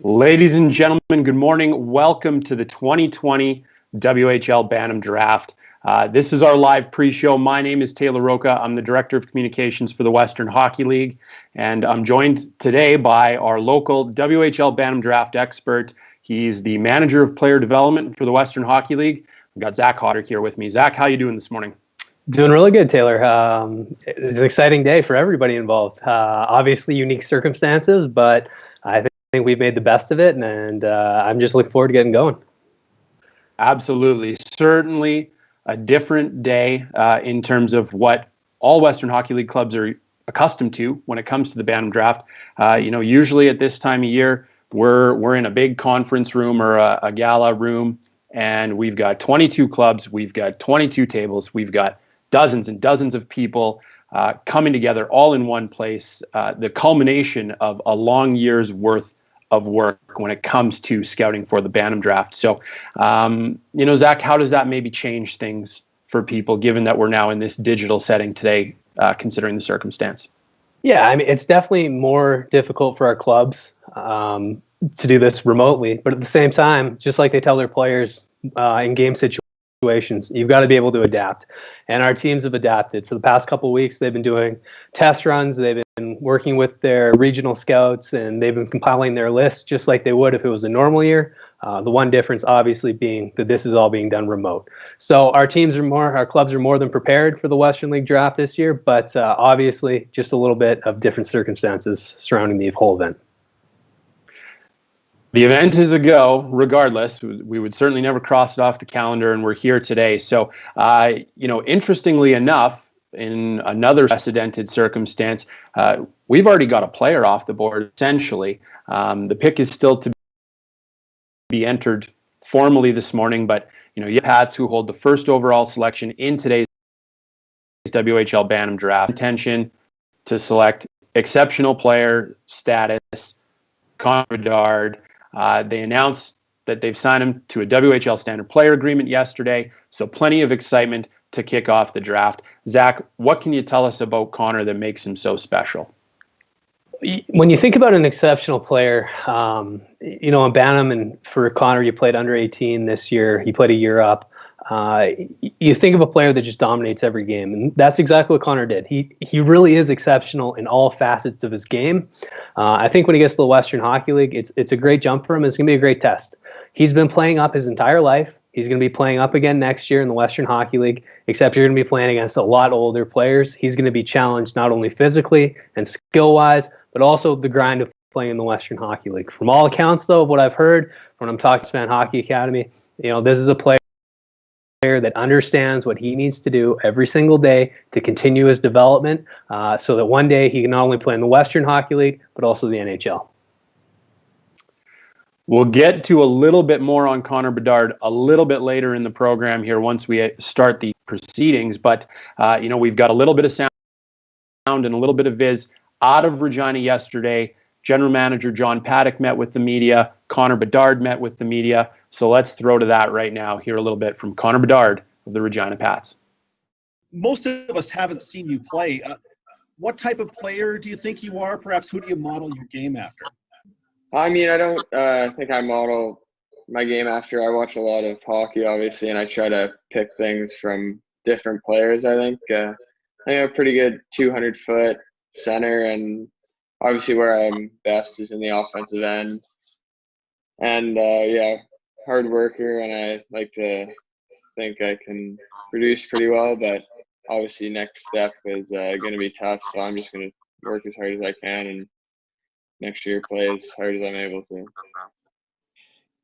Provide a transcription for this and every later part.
Ladies and gentlemen, good morning. Welcome to the 2020 WHL Bantam Draft. This is our live pre-show. My name is Taylor Roca. I'm the Director of Communications for the Western Hockey League, and I'm joined today by our local WHL Bantam Draft expert. He's the Manager of Player Development for the Western Hockey League. We've got Zach Hodder here with me. Zach, how are you doing this morning? Doing really good, Taylor. It's an exciting day for everybody involved. Obviously, unique circumstances, but I think we've made the best of it, and I'm just looking forward to getting going. Absolutely. Certainly a different day in terms of what all Western Hockey League clubs are accustomed to when it comes to the Bantam Draft. Usually at this time of year, we're in a big conference room or a gala room, and we've got 22 clubs, we've got 22 tables, we've got dozens and dozens of people coming together all in one place, the culmination of a long year's worth of work when it comes to scouting for the Bantam Draft. So, Zach, how does that maybe change things for people, given that we're now in this digital setting today, considering the circumstance? Yeah, I mean, it's definitely more difficult for our clubs to do this remotely, but at the same time, just like they tell their players in game situations, you've got to be able to adapt. And our teams have adapted. For the past couple of weeks, they've been doing test runs. They've been working with their regional scouts, and they've been compiling their lists just like they would if it was a normal year. The one difference, obviously, being that this is all being done remote. So our clubs are more than prepared for the Western League Draft this year, but obviously just a little bit of different circumstances surrounding the whole event. The event is a go, regardless. We would certainly never cross it off the calendar, and we're here today. So, interestingly enough, in another precedented circumstance, we've already got a player off the board, essentially. The pick is still to be entered formally this morning, but, you Pats, who hold the first overall selection in today's WHL Bantam Draft, intention to select exceptional player status, Connor Bedard. They announced that they've signed him to a WHL standard player agreement yesterday, so plenty of excitement to kick off the draft. Zach, what can you tell us about Connor that makes him so special? When you think about an exceptional player, in Bantam, and for Connor, you played under 18 this year. He played a year up. You think of a player that just dominates every game, and that's exactly what Connor did. He really is exceptional in all facets of his game. I think when he gets to the Western Hockey League, it's a great jump for him. It's going to be a great test. He's been playing up his entire life. He's going to be playing up again next year in the Western Hockey League, except you're going to be playing against a lot older players. He's going to be challenged not only physically and skill-wise, but also the grind of playing in the Western Hockey League. From all accounts, though, of what I've heard when I'm talking to Span Hockey Academy, this is a player that understands what he needs to do every single day to continue his development so that one day he can not only play in the Western Hockey League, but also the NHL. We'll get to a little bit more on Connor Bedard a little bit later in the program here once we start the proceedings. But, we've got a little bit of sound and a little bit of viz out of Regina yesterday. General Manager John Paddock met with the media. Connor Bedard met with the media. So let's throw to that right now. Hear a little bit from Connor Bedard of the Regina Pats. Most of us haven't seen you play. What type of player do you think you are? Perhaps who do you model your game after? I mean, I don't think I model my game after. I watch a lot of hockey, obviously, and I try to pick things from different players, I think. I have a pretty good 200-foot center, and obviously where I'm best is in the offensive end. And, hard worker, and I like to think I can produce pretty well, but obviously next step is going to be tough, so I'm just going to work as hard as I can and next year play as hard as I'm able to.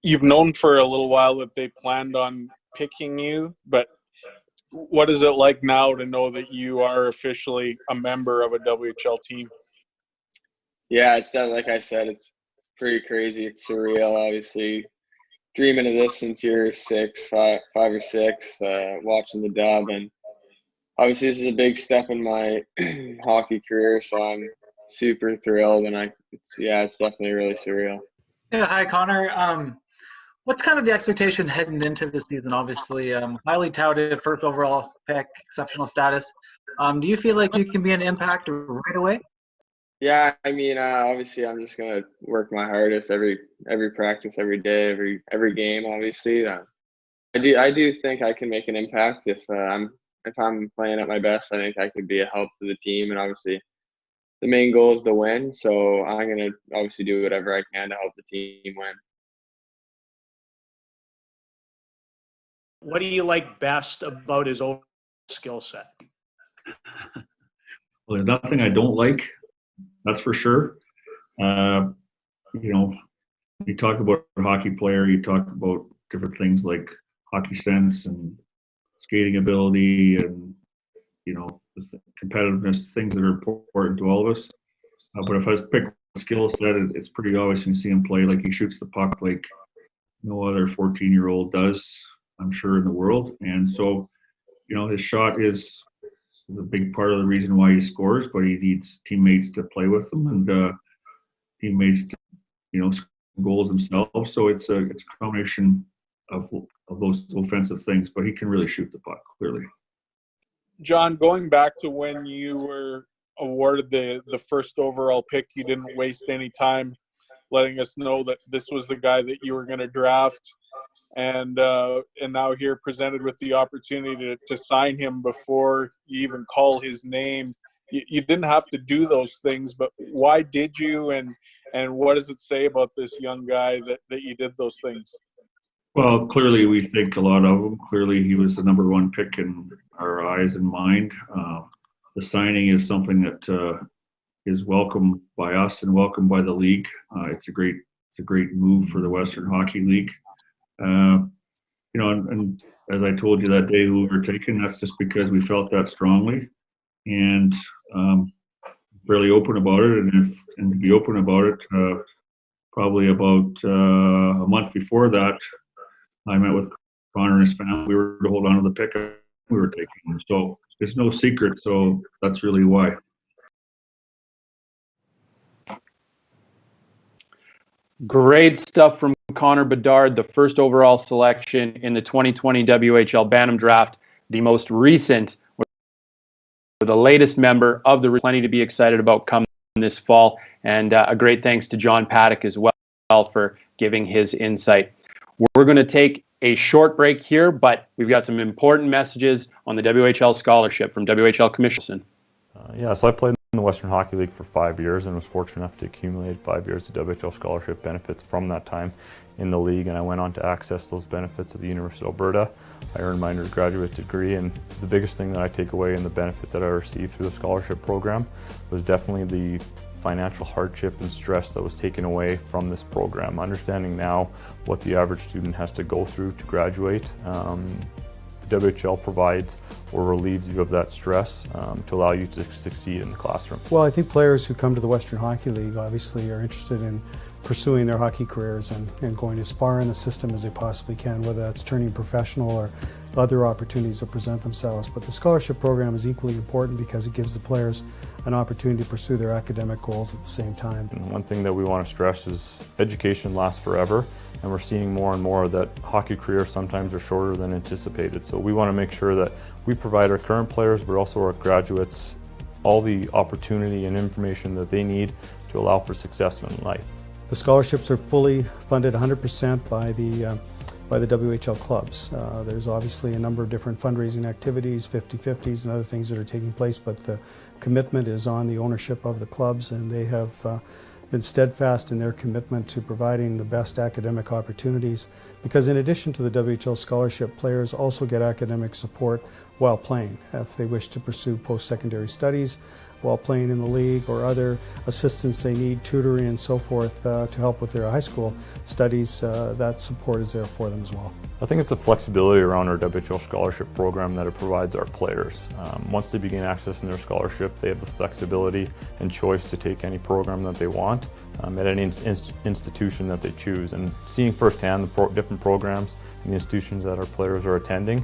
You've known for a little while that they planned on picking you, but what is it like now to know that you are officially a member of a WHL team? Yeah, it's that, like I said, it's pretty crazy. It's surreal, obviously. Dreaming of this since you're five or six, watching the dub, and obviously this is a big step in my hockey career, so I'm super thrilled, and it's definitely really surreal. Yeah, hi Connor. What's kind of the expectation heading into this season? Obviously, highly touted first overall pick, exceptional status. Do you feel like you can be an impact right away? Yeah, I mean, obviously, I'm just gonna work my hardest every practice, every day, every game. Obviously, I do think I can make an impact if I'm playing at my best. I think I could be a help to the team, and obviously, the main goal is to win. So I'm gonna obviously do whatever I can to help the team win. What do you like best about his overall skill set? Well, there's nothing I don't like, that's for sure. You know, you talk about a hockey player, you talk about different things like hockey sense and skating ability and, competitiveness, things that are important to all of us. But if I was to pick a skill set, it's pretty obvious when you see him play. Like, he shoots the puck like no other 14-year-old does, I'm sure, in the world. And so, his shot is a big part of the reason why he scores, but he needs teammates to play with him and teammates to, score goals themselves. So it's a combination of those offensive things, but he can really shoot the puck, clearly. John, going back to when you were awarded the first overall pick, you didn't waste any time letting us know that this was the guy that you were going to draft, and now here presented with the opportunity to sign him before you even call his name. You didn't have to do those things, but why did you, and what does it say about this young guy that you did those things? Well, clearly we think a lot of him. Clearly he was the number one pick in our eyes and mind. The signing is something that is welcomed by us and welcomed by the league. It's a great move for the Western Hockey League. And as I told you that day who we were taking, that's just because we felt that strongly and fairly open about it. And to be open about it, probably about a month before that, I met with Connor and his family. We were to hold on to the pick we were taking. So it's no secret. So that's really why. Great stuff from Connor Bedard, the first overall selection in the 2020 WHL Bantam Draft, the most recent, the latest member of the plenty to be excited about come this fall. And a great thanks to John Paddock as well for giving his insight. We're going to take a short break here, but we've got some important messages on the WHL scholarship from WHL Commissioner. So I played in the Western Hockey League for 5 years and was fortunate enough to accumulate 5 years of WHL scholarship benefits from that time in the league, and I went on to access those benefits at the University of Alberta. I earned my undergraduate degree, and the biggest thing that I take away in the benefit that I received through the scholarship program was definitely the financial hardship and stress that was taken away from this program. Understanding now what the average student has to go through to graduate, the WHL provides or relieves you of that stress to allow you to succeed in the classroom. Well, I think players who come to the Western Hockey League obviously are interested in pursuing their hockey careers and going as far in the system as they possibly can, whether that's turning professional or other opportunities that present themselves. But the scholarship program is equally important because it gives the players an opportunity to pursue their academic goals at the same time. And one thing that we want to stress is education lasts forever, and we're seeing more and more that hockey careers sometimes are shorter than anticipated. So we want to make sure that we provide our current players, but also our graduates, all the opportunity and information that they need to allow for success in life. The scholarships are fully funded 100% by the WHL clubs. There's obviously a number of different fundraising activities, 50-50s and other things that are taking place, but the commitment is on the ownership of the clubs, and they have been steadfast in their commitment to providing the best academic opportunities, because in addition to the WHL scholarship, players also get academic support while playing. If they wish to pursue post-secondary studies while playing in the league, or other assistance they need, tutoring and so forth, to help with their high school studies, that support is there for them as well. I think it's the flexibility around our WHL scholarship program that it provides our players. Once they begin accessing their scholarship, they have the flexibility and choice to take any program that they want at any institution that they choose. And seeing firsthand the different programs and the institutions that our players are attending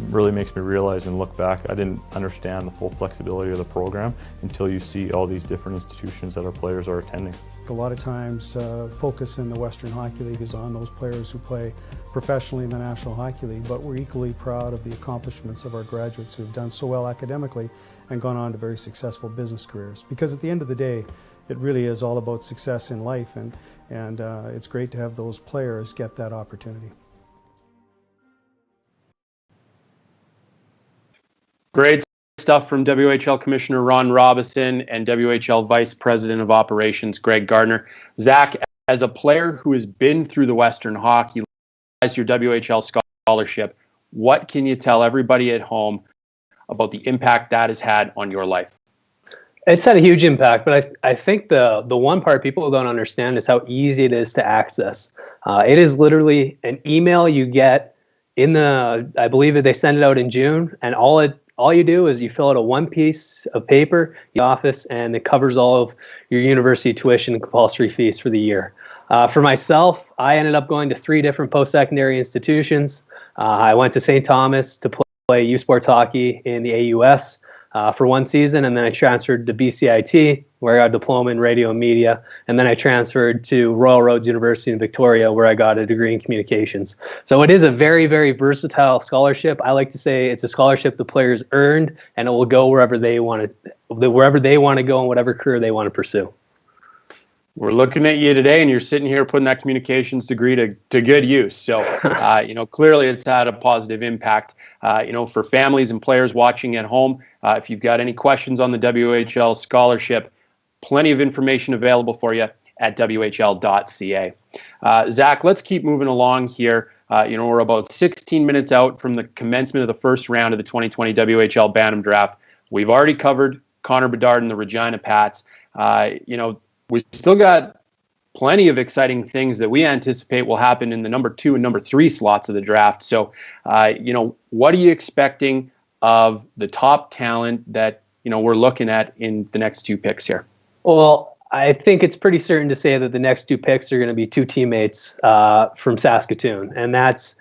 really makes me realize and look back, I didn't understand the full flexibility of the program until you see all these different institutions that our players are attending. A lot of times focus in the Western Hockey League is on those players who play professionally in the National Hockey League, but we're equally proud of the accomplishments of our graduates who have done so well academically and gone on to very successful business careers. Because at the end of the day, it really is all about success in life, and it's great to have those players get that opportunity. Great stuff from WHL Commissioner Ron Robison and WHL Vice President of Operations Greg Gardner. Zach, as a player who has been through the Western Hockey League, as your WHL scholarship, what can you tell everybody at home about the impact that has had on your life? It's had a huge impact, but I think the one part people don't understand is how easy it is to access. It is literally an email you get I believe that they send it out in June, and all you do is you fill out a one piece of paper, the office, and it covers all of your university tuition and compulsory fees for the year. For myself, I ended up going to 3 different post-secondary institutions. I went to St. Thomas to play U Sports hockey in the AUS for 1 season, and then I transferred to BCIT, where I got a diploma in radio and media, and then I transferred to Royal Roads University in Victoria, where I got a degree in communications. So it is a very, very versatile scholarship. I like to say it's a scholarship the players earned, and it will go wherever they want to go and whatever career they want to pursue. We're looking at you today, and you're sitting here putting that communications degree to good use. So, clearly it's had a positive impact, for families and players watching at home. If you've got any questions on the WHL scholarship, plenty of information available for you at whl.ca. Zach, let's keep moving along here. We're about 16 minutes out from the commencement of the first round of the 2020 WHL Bantam Draft. We've already covered Connor Bedard and the Regina Pats. We've still got plenty of exciting things that we anticipate will happen in the number 2 and number 3 slots of the draft. So, what are you expecting of the top talent that, we're looking at in the next 2 picks here? Well, I think it's pretty certain to say that the next 2 picks are going to be 2 teammates from Saskatoon, and that's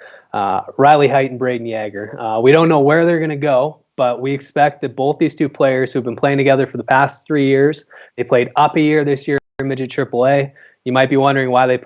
Riley Heidt and Braden Yager. We don't know where they're going to go, but we expect that both these 2 players who've been playing together for the past 3 years, they played up a year this year in Midget AAA. You might be wondering why they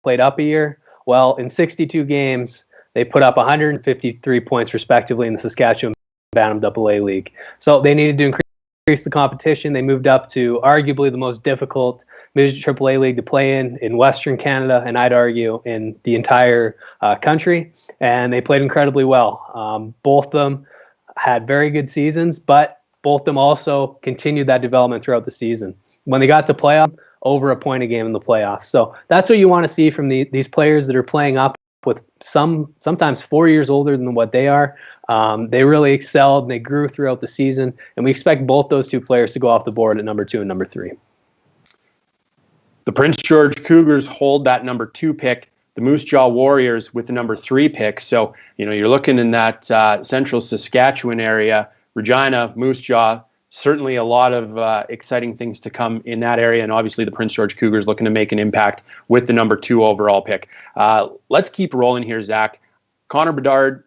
played up a year. Well, in 62 games, they put up 153 points respectively in the Saskatchewan Bantam AA League. So they needed to increase the competition. They moved up to arguably the most difficult Midget AAA League to play in Western Canada, and I'd argue in the entire country. And they played incredibly well. Both of them had very good seasons, but both of them also continued that development throughout the season. When they got to playoff, over a point a game in the playoffs. So that's what you want to see from these players that are playing up with sometimes 4 years older than what they are. They really excelled and they grew throughout the season, and we expect both those 2 players to go off the board at number 2 and number 3. The Prince George Cougars hold that number 2 pick. The Moose Jaw Warriors with the number 3 pick. So, you're looking in that central Saskatchewan area, Regina, Moose Jaw. Certainly a lot of exciting things to come in that area, and obviously the Prince George Cougars looking to make an impact with the number 2 overall pick. Let's keep rolling here, Zach. Connor Bedard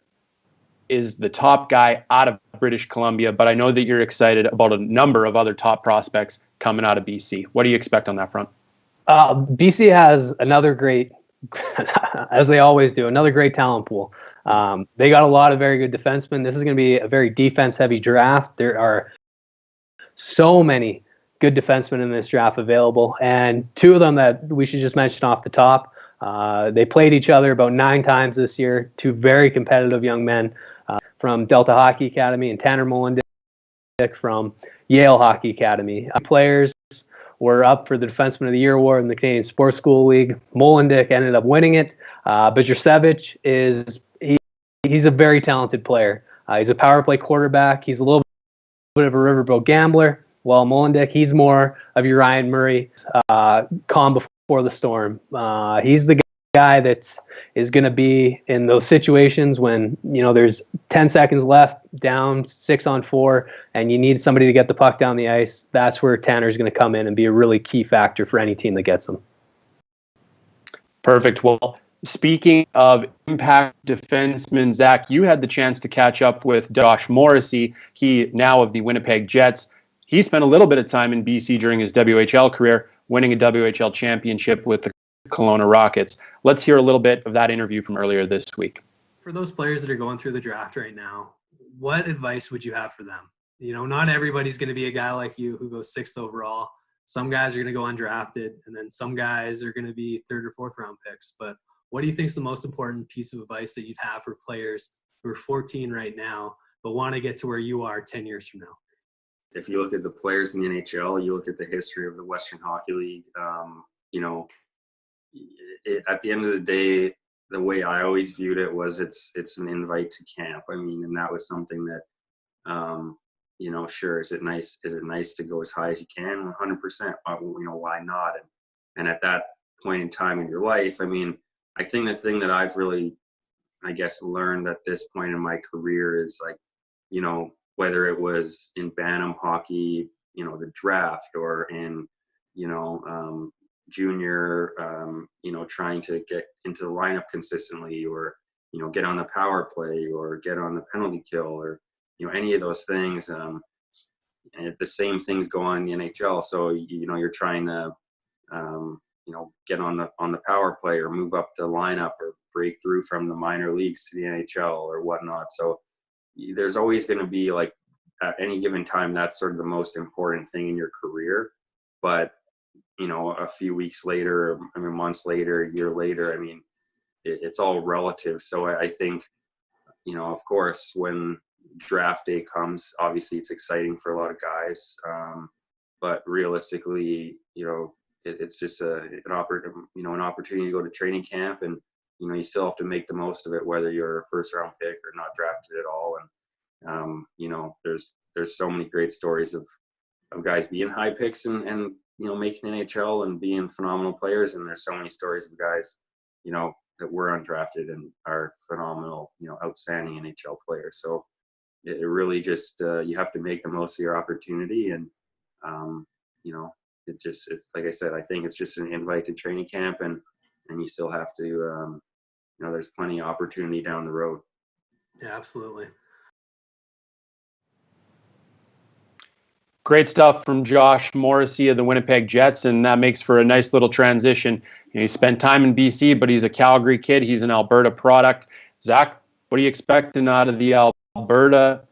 is the top guy out of British Columbia, but I know that you're excited about a number of other top prospects coming out of BC. What do you expect on that front? BC has another great, as they always do, another great talent pool. They got a lot of very good defensemen. This is going to be a very defense-heavy draft. There are so many good defensemen in this draft available, and 2 of them that we should just mention off the top. They played each other about 9 times this year. 2 very competitive young men from Delta Hockey Academy, and Tanner Molendick from Yale Hockey Academy. Players were up for the Defenseman of the Year award in the Canadian Sports School League. Molendick ended up winning it. Bajrcevic he's a very talented player. He's a power play quarterback. He's a little bit of a riverboat gambler, while Molendick, he's more of your Ryan Murray, calm before the storm. He's the guy that is going to be in those situations when there's 10 seconds left, down 6-on-4, and you need somebody to get the puck down the ice. That's where Tanner's going to come in and be a really key factor for any team that gets him. Perfect. Well, speaking of impact defensemen, Zach, you had the chance to catch up with Josh Morrissey. He now of the Winnipeg Jets. He spent a little bit of time in BC during his WHL career, winning a WHL championship with the Kelowna Rockets. Let's hear a little bit of that interview from earlier this week. For those players that are going through the draft right now, what advice would you have for them? Not everybody's going to be a guy like you who goes 6th overall. Some guys are going to go undrafted, and then some guys are going to be 3rd or 4th round picks. But what do you think is the most important piece of advice that you'd have for players who are 14 right now, but want to get to where you are 10 years from now? If you look at the players in the NHL, you look at the history of the Western Hockey League, at the end of the day, the way I always viewed it was it's an invite to camp. I mean, and that was something that, sure, is it nice to go as high as you can? 100%. Why not? And at that point in time in your life, I mean, I think the thing that I've really, I guess, learned at this point in my career is like, whether it was in Bantam hockey, the draft, or in, junior, trying to get into the lineup consistently, or, get on the power play, or get on the penalty kill, or, any of those things. And the same things go on in the NHL. So, you're trying to, get on the power play, or move up the lineup, or break through from the minor leagues to the NHL or whatnot. So there's always going to be, like, at any given time, that's sort of the most important thing in your career. But, a few weeks later, months later, a year later, it's all relative. So I think, of course, when draft day comes, obviously it's exciting for a lot of guys. But realistically, it's just an opportunity to go to training camp, and, you still have to make the most of it, whether you're a 1st round pick or not drafted at all. And, there's so many great stories of guys being high picks and making the NHL and being phenomenal players. And there's so many stories of guys, that were undrafted and are phenomenal, outstanding NHL players. So it really just, you have to make the most of your opportunity. And, it's like I said, I think it's just an invite to training camp, and you still have to, there's plenty of opportunity down the road. Yeah, absolutely. Great stuff from Josh Morrissey of the Winnipeg Jets, and that makes for a nice little transition. He spent time in BC, but he's a Calgary kid. He's an Alberta product. Zach, what are you expecting out of the Alberta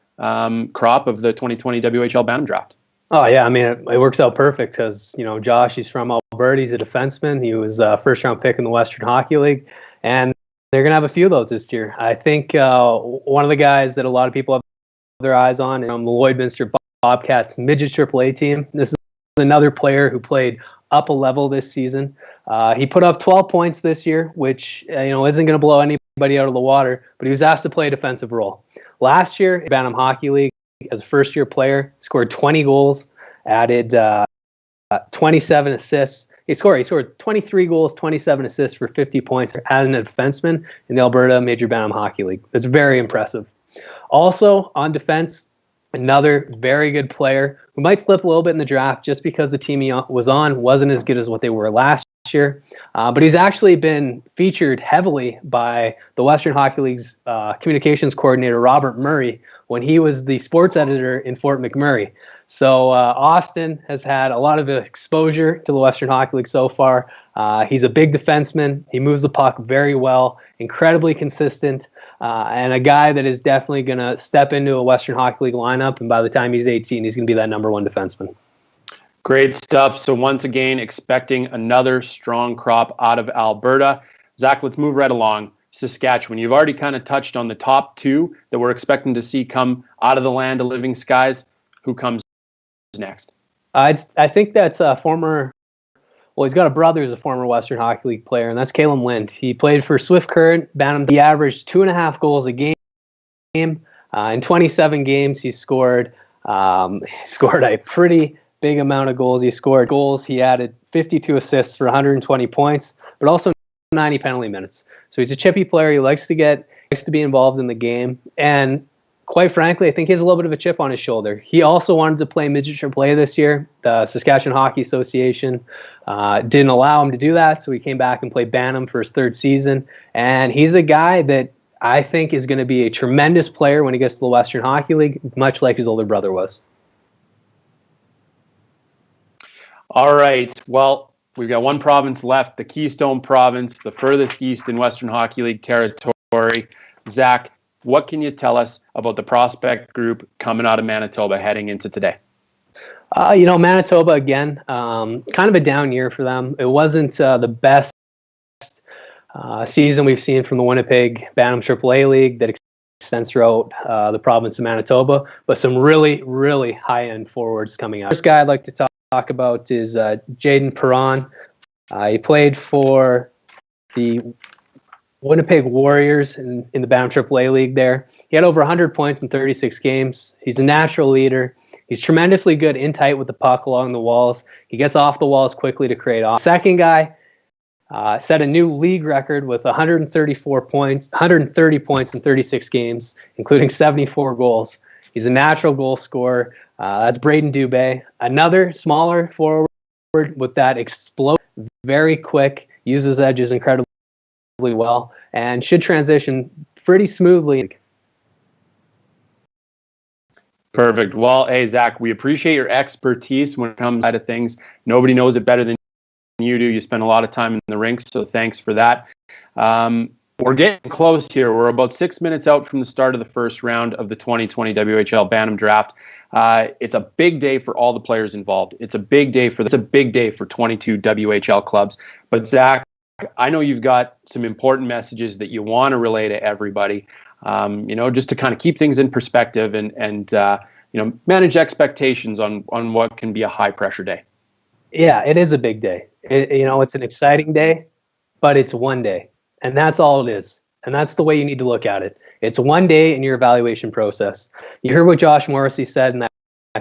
crop of the 2020 WHL Bantam draft? Oh, yeah. It works out perfect because, Josh, he's from Alberta. He's a defenseman. He was a 1st-round pick in the Western Hockey League, and they're going to have a few of those this year. I think one of the guys that a lot of people have their eyes on is the Lloydminster Bobcats midget AAA team. This is another player who played up a level this season. He put up 12 points this year, which isn't going to blow anybody out of the water, but he was asked to play a defensive role. Last year, Bantam Hockey League, as a 1st-year player, scored 20 goals, added 27 assists. He scored 23 goals, 27 assists for 50 points, adding a defenseman in the Alberta Major Bantam Hockey League. It's very impressive. Also, on defense, another very good player who might flip a little bit in the draft just because the team he was on wasn't as good as what they were last year. But he's actually been featured heavily by the Western Hockey League's communications coordinator, Robert Murray, when he was the sports editor in Fort McMurray. So Austin has had a lot of exposure to the Western Hockey League so far. He's a big defenseman. He moves the puck very well, incredibly consistent, and a guy that is definitely going to step into a Western Hockey League lineup, and by the time he's 18, he's going to be that #1 defenseman. Great stuff. So once again, expecting another strong crop out of Alberta. Zach, let's move right along. Saskatchewan. You've already kind of touched on the top 2 that we're expecting to see come out of the land of living skies. Who comes next? I think that's former. Well, he's got a brother who's a former Western Hockey League player, and that's Caleb Lind. He played for Swift Current, Bantam. He averaged 2.5 goals a game. In 27 games, he scored a pretty big amount of goals. He scored goals. He added 52 assists for 120 points, but also 90 penalty minutes. So he's a chippy player. He likes to be involved in the game. And quite frankly, I think he has a little bit of a chip on his shoulder. He also wanted to play midget AAA this year. The Saskatchewan Hockey Association didn't allow him to do that, so he came back and played Bantam for his 3rd season. And he's a guy that I think is going to be a tremendous player when he gets to the Western Hockey League, much like his older brother was. All right. Well, we've got one province left, the Keystone Province, the furthest east in Western Hockey League territory. Zach, what can you tell us about the prospect group coming out of Manitoba heading into today? Manitoba again, kind of a down year for them. It wasn't the best season we've seen from the Winnipeg Bantam AAA League that extends throughout the province of Manitoba, but some really, really high-end forwards coming out. First guy I'd like to talk about is Jaden Perron. He played for the Winnipeg Warriors in the Bantam AAA League there. He had over 100 points in 36 games. He's a natural leader. He's tremendously good in tight with the puck along the walls. He gets off the walls quickly to create off. Second guy set a new league record with 130 points in 36 games, including 74 goals. He's a natural goal scorer. That's Braden Dubé, another smaller forward with that explosive, very quick, uses edges incredibly well, and should transition pretty smoothly. Perfect. Well, hey, Zach, we appreciate your expertise when it comes to things. Nobody knows it better than you do. You spend a lot of time in the rink, so thanks for that. We're getting close here. We're about 6 minutes out from the start of the first round of the 2020 WHL Bantam Draft. It's a big day for all the players involved. It's a big day for 22 WHL clubs. But Zach, I know you've got some important messages that you want to relay to everybody. Just to kind of keep things in perspective and manage expectations on what can be a high pressure day. Yeah, it is a big day. It's an exciting day, but it's one day, and that's all it is. And that's the way you need to look at it. It's one day in your evaluation process. You heard what Josh Morrissey said in that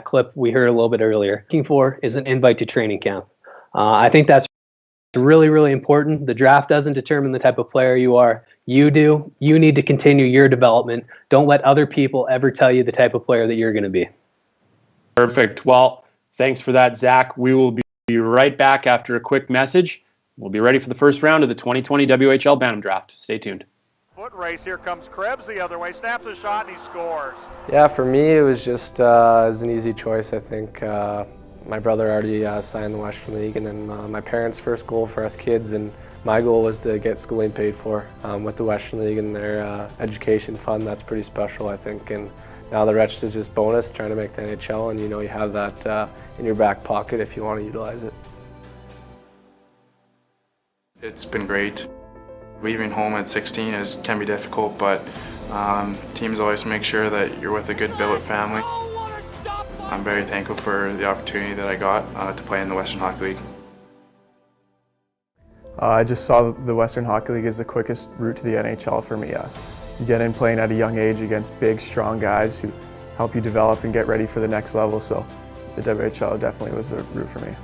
clip we heard a little bit earlier. Looking for is an invite to training camp. I think that's really, really important. The draft doesn't determine the type of player you are. You do. You need to continue your development. Don't let other people ever tell you the type of player that you're going to be. Perfect. Well, thanks for that, Zach. We will be right back after a quick message. We'll be ready for the first round of the 2020 WHL Bantam Draft. Stay tuned. Foot race. Here comes Krebs the other way. Snaps a shot and he scores. Yeah, for me it was just an easy choice. I think my brother already signed the Western League, and then my parents' first goal for us kids, and my goal was to get schooling paid for with the Western League and their education fund. That's pretty special, I think. And now the rest is just bonus, trying to make the NHL, and you have that in your back pocket if you want to utilize it. It's been great. Leaving home at 16 can be difficult, but teams always make sure that you're with a good billet family. I'm very thankful for the opportunity that I got to play in the Western Hockey League. I just saw the Western Hockey League as the quickest route to the NHL for me. You get in playing at a young age against big, strong guys who help you develop and get ready for the next level, so the WHL definitely was the route for me.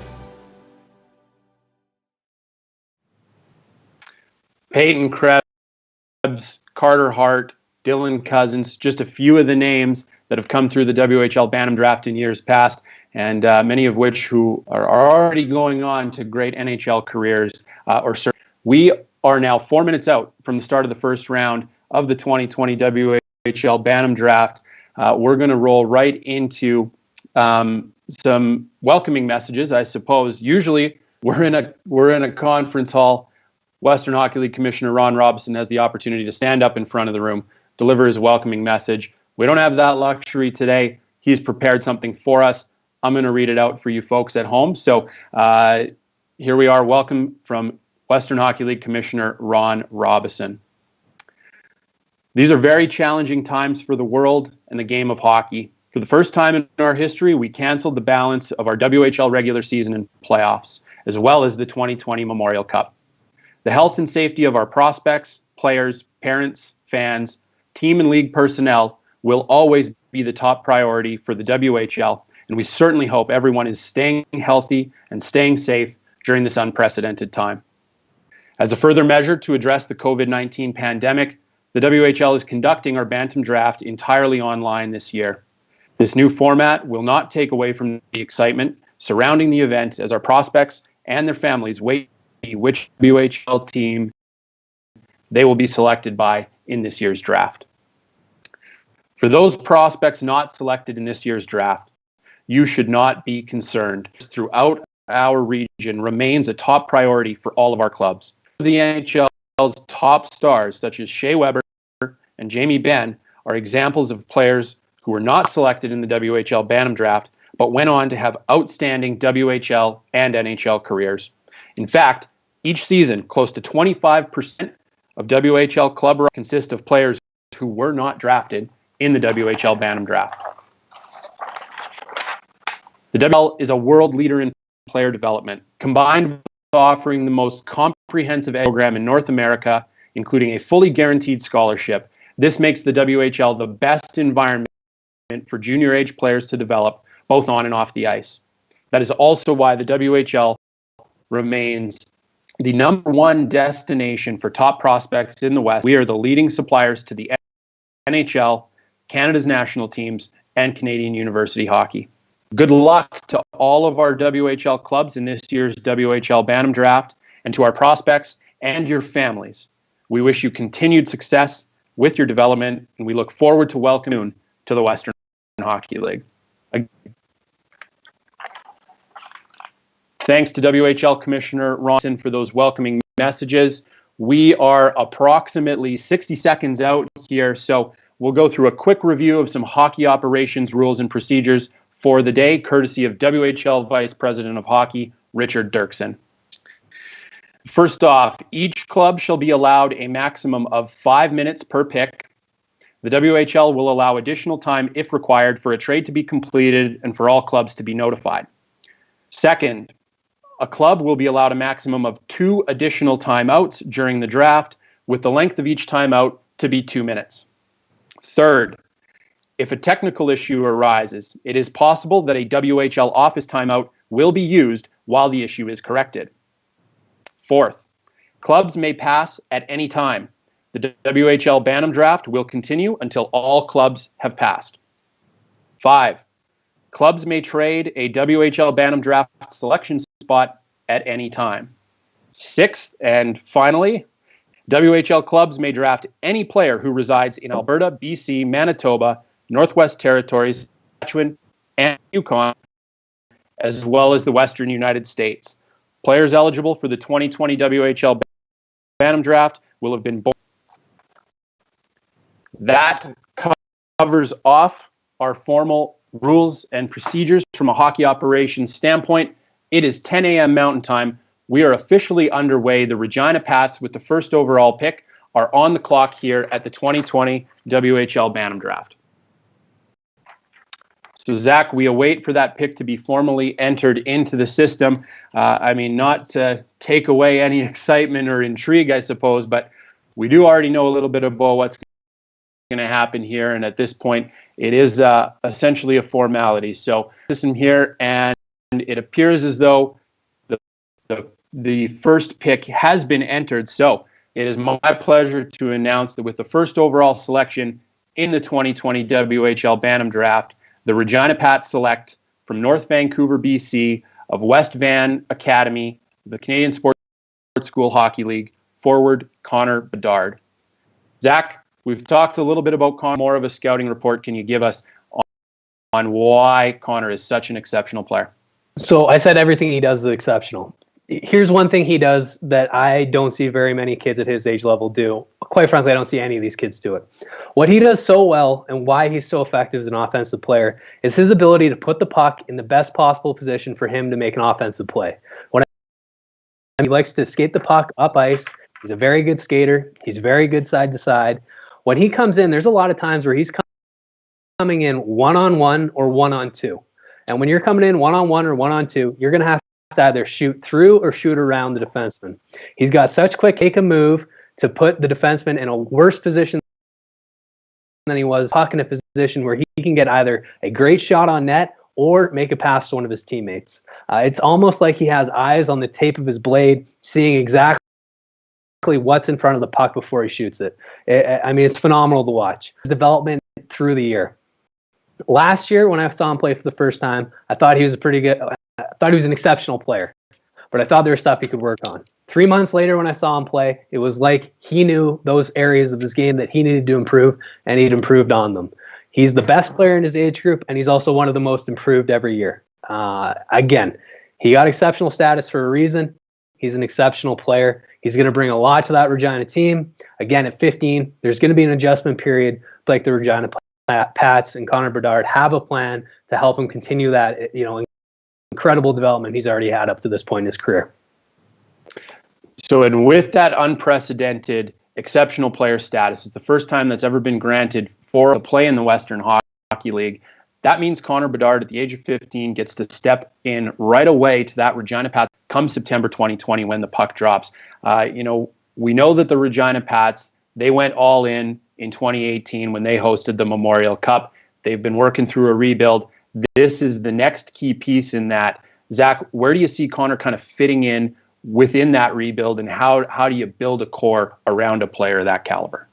Peyton Krebs, Carter Hart, Dylan Cousins, just a few of the names that have come through the WHL Bantam Draft in years past, and many of which who are already going on to great NHL careers. We are now 4 minutes out from the start of the first round of the 2020 WHL Bantam Draft. We're going to roll right into some welcoming messages, I suppose. Usually we're in a conference hall. Western Hockey League Commissioner Ron Robison has the opportunity to stand up in front of the room, deliver his welcoming message. We don't have that luxury today. He's prepared something for us. I'm going to read it out for you folks at home. So here we are. Welcome from Western Hockey League Commissioner Ron Robison. These are very challenging times for the world and the game of hockey. For the first time in our history, we canceled the balance of our WHL regular season and playoffs, as well as the 2020 Memorial Cup. The health and safety of our prospects, players, parents, fans, team and league personnel will always be the top priority for the WHL, and we certainly hope everyone is staying healthy and staying safe during this unprecedented time. As a further measure to address the COVID-19 pandemic, the WHL is conducting our Bantam Draft entirely online this year. This new format will not take away from the excitement surrounding the event as our prospects and their families wait to see which WHL team they will be selected by in this year's draft. For those prospects not selected in this year's draft, you should not be concerned. Throughout our region remains a top priority for all of our clubs. The NHL's top stars, such as Shea Weber and Jamie Benn, are examples of players who were not selected in the WHL Bantam Draft, but went on to have outstanding WHL and NHL careers. In fact, each season, close to 25% of WHL club consist of players who were not drafted in the WHL Bantam Draft. The WHL is a world leader in player development, combined with offering the most comprehensive program in North America, including a fully guaranteed scholarship. This makes the WHL the best environment for junior age players to develop, both on and off the ice. That is also why the WHL remains the #1 destination for top prospects in the West. We are the leading suppliers to the NHL, Canada's national teams, and Canadian university hockey. Good luck to all of our WHL clubs in this year's WHL Bantam Draft, and to our prospects and your families. We wish you continued success with your development, and we look forward to welcoming you to the Western Hockey League. Thanks to WHL Commissioner Ronson for those welcoming messages. We are approximately 60 seconds out here, so we'll go through a quick review of some hockey operations rules and procedures for the day, courtesy of WHL Vice President of Hockey, Richard Dirksen. First off, each club shall be allowed a maximum of 5 minutes per pick. The WHL will allow additional time if required for a trade to be completed and for all clubs to be notified. Second, a club will be allowed a maximum of 2 additional timeouts during the draft, with the length of each timeout to be 2 minutes. Third, if a technical issue arises, it is possible that a WHL office timeout will be used while the issue is corrected. Fourth, clubs may pass at any time. The WHL Bantam Draft will continue until all clubs have passed. 5, clubs may trade a WHL Bantam Draft selection spot at any time. 6th, and finally, WHL clubs may draft any player who resides in Alberta, BC, Manitoba, Northwest Territories, Saskatchewan, and Yukon, as well as the Western United States. Players eligible for the 2020 WHL Bantam Draft will have been born. That covers off our formal rules and procedures from a hockey operations standpoint. It is 10 a.m. Mountain Time. We are officially underway. The Regina Pats, with the first overall pick, are on the clock here at the 2020 WHL Bantam Draft. So, Zach, we await for that pick to be formally entered into the system. Not to take away any excitement or intrigue, I suppose, but we do already know a little bit about what's going to happen here. And at this point, it is essentially a formality. So, system here, and it appears as though the first pick has been entered. So, it is my pleasure to announce that with the first overall selection in the 2020 WHL Bantam Draft, the Regina Pats select from North Vancouver, BC, of West Van Academy, the Canadian Sports School Hockey League, forward Connor Bedard. Zach, we've talked a little bit about Connor, more of a scouting report. Can you give us on why Connor is such an exceptional player? So I said everything he does is exceptional. Here's one thing he does that I don't see very many kids at his age level do. Quite frankly, I don't see any of these kids do it. What he does so well and why he's so effective as an offensive player is his ability to put the puck in the best possible position for him to make an offensive play. He likes to skate the puck up ice. He's a very good skater. He's very good side to side. When he comes in, there's a lot of times where he's coming in one-on-one or one-on-two. And when you're coming in one-on-one or one-on-two, you're going to have to either shoot through or shoot around the defenseman. He's got such quick take a move to put the defenseman in a worse position than he was, puck in a position where he can get either a great shot on net or make a pass to one of his teammates. It's almost like he has eyes on the tape of his blade, seeing exactly what's in front of the puck before he shoots it. It's phenomenal to watch. His development through the year. Last year, when I saw him play for the first time, I thought he was an exceptional player, but I thought there was stuff he could work on. 3 months later, when I saw him play, it was like he knew those areas of his game that he needed to improve, and he'd improved on them. He's the best player in his age group, and he's also one of the most improved every year. Again, he got exceptional status for a reason. He's an exceptional player. He's going to bring a lot to that Regina team. Again, at 15, there's going to be an adjustment period like the Regina Pats and Connor Bedard have a plan to help him continue that, incredible development he's already had up to this point in his career. So, and with that unprecedented exceptional player status, it's the first time that's ever been granted for a play in the Western Hockey League. That means Connor Bedard at the age of 15 gets to step in right away to that Regina Pats come September 2020 when the puck drops. We know that the Regina Pats, they went all in 2018 when they hosted the Memorial Cup. They've been working through a rebuild. This is the next key piece in that. Zach, where do you see Connor kind of fitting in within that rebuild, and how do you build a core around a player of that caliber?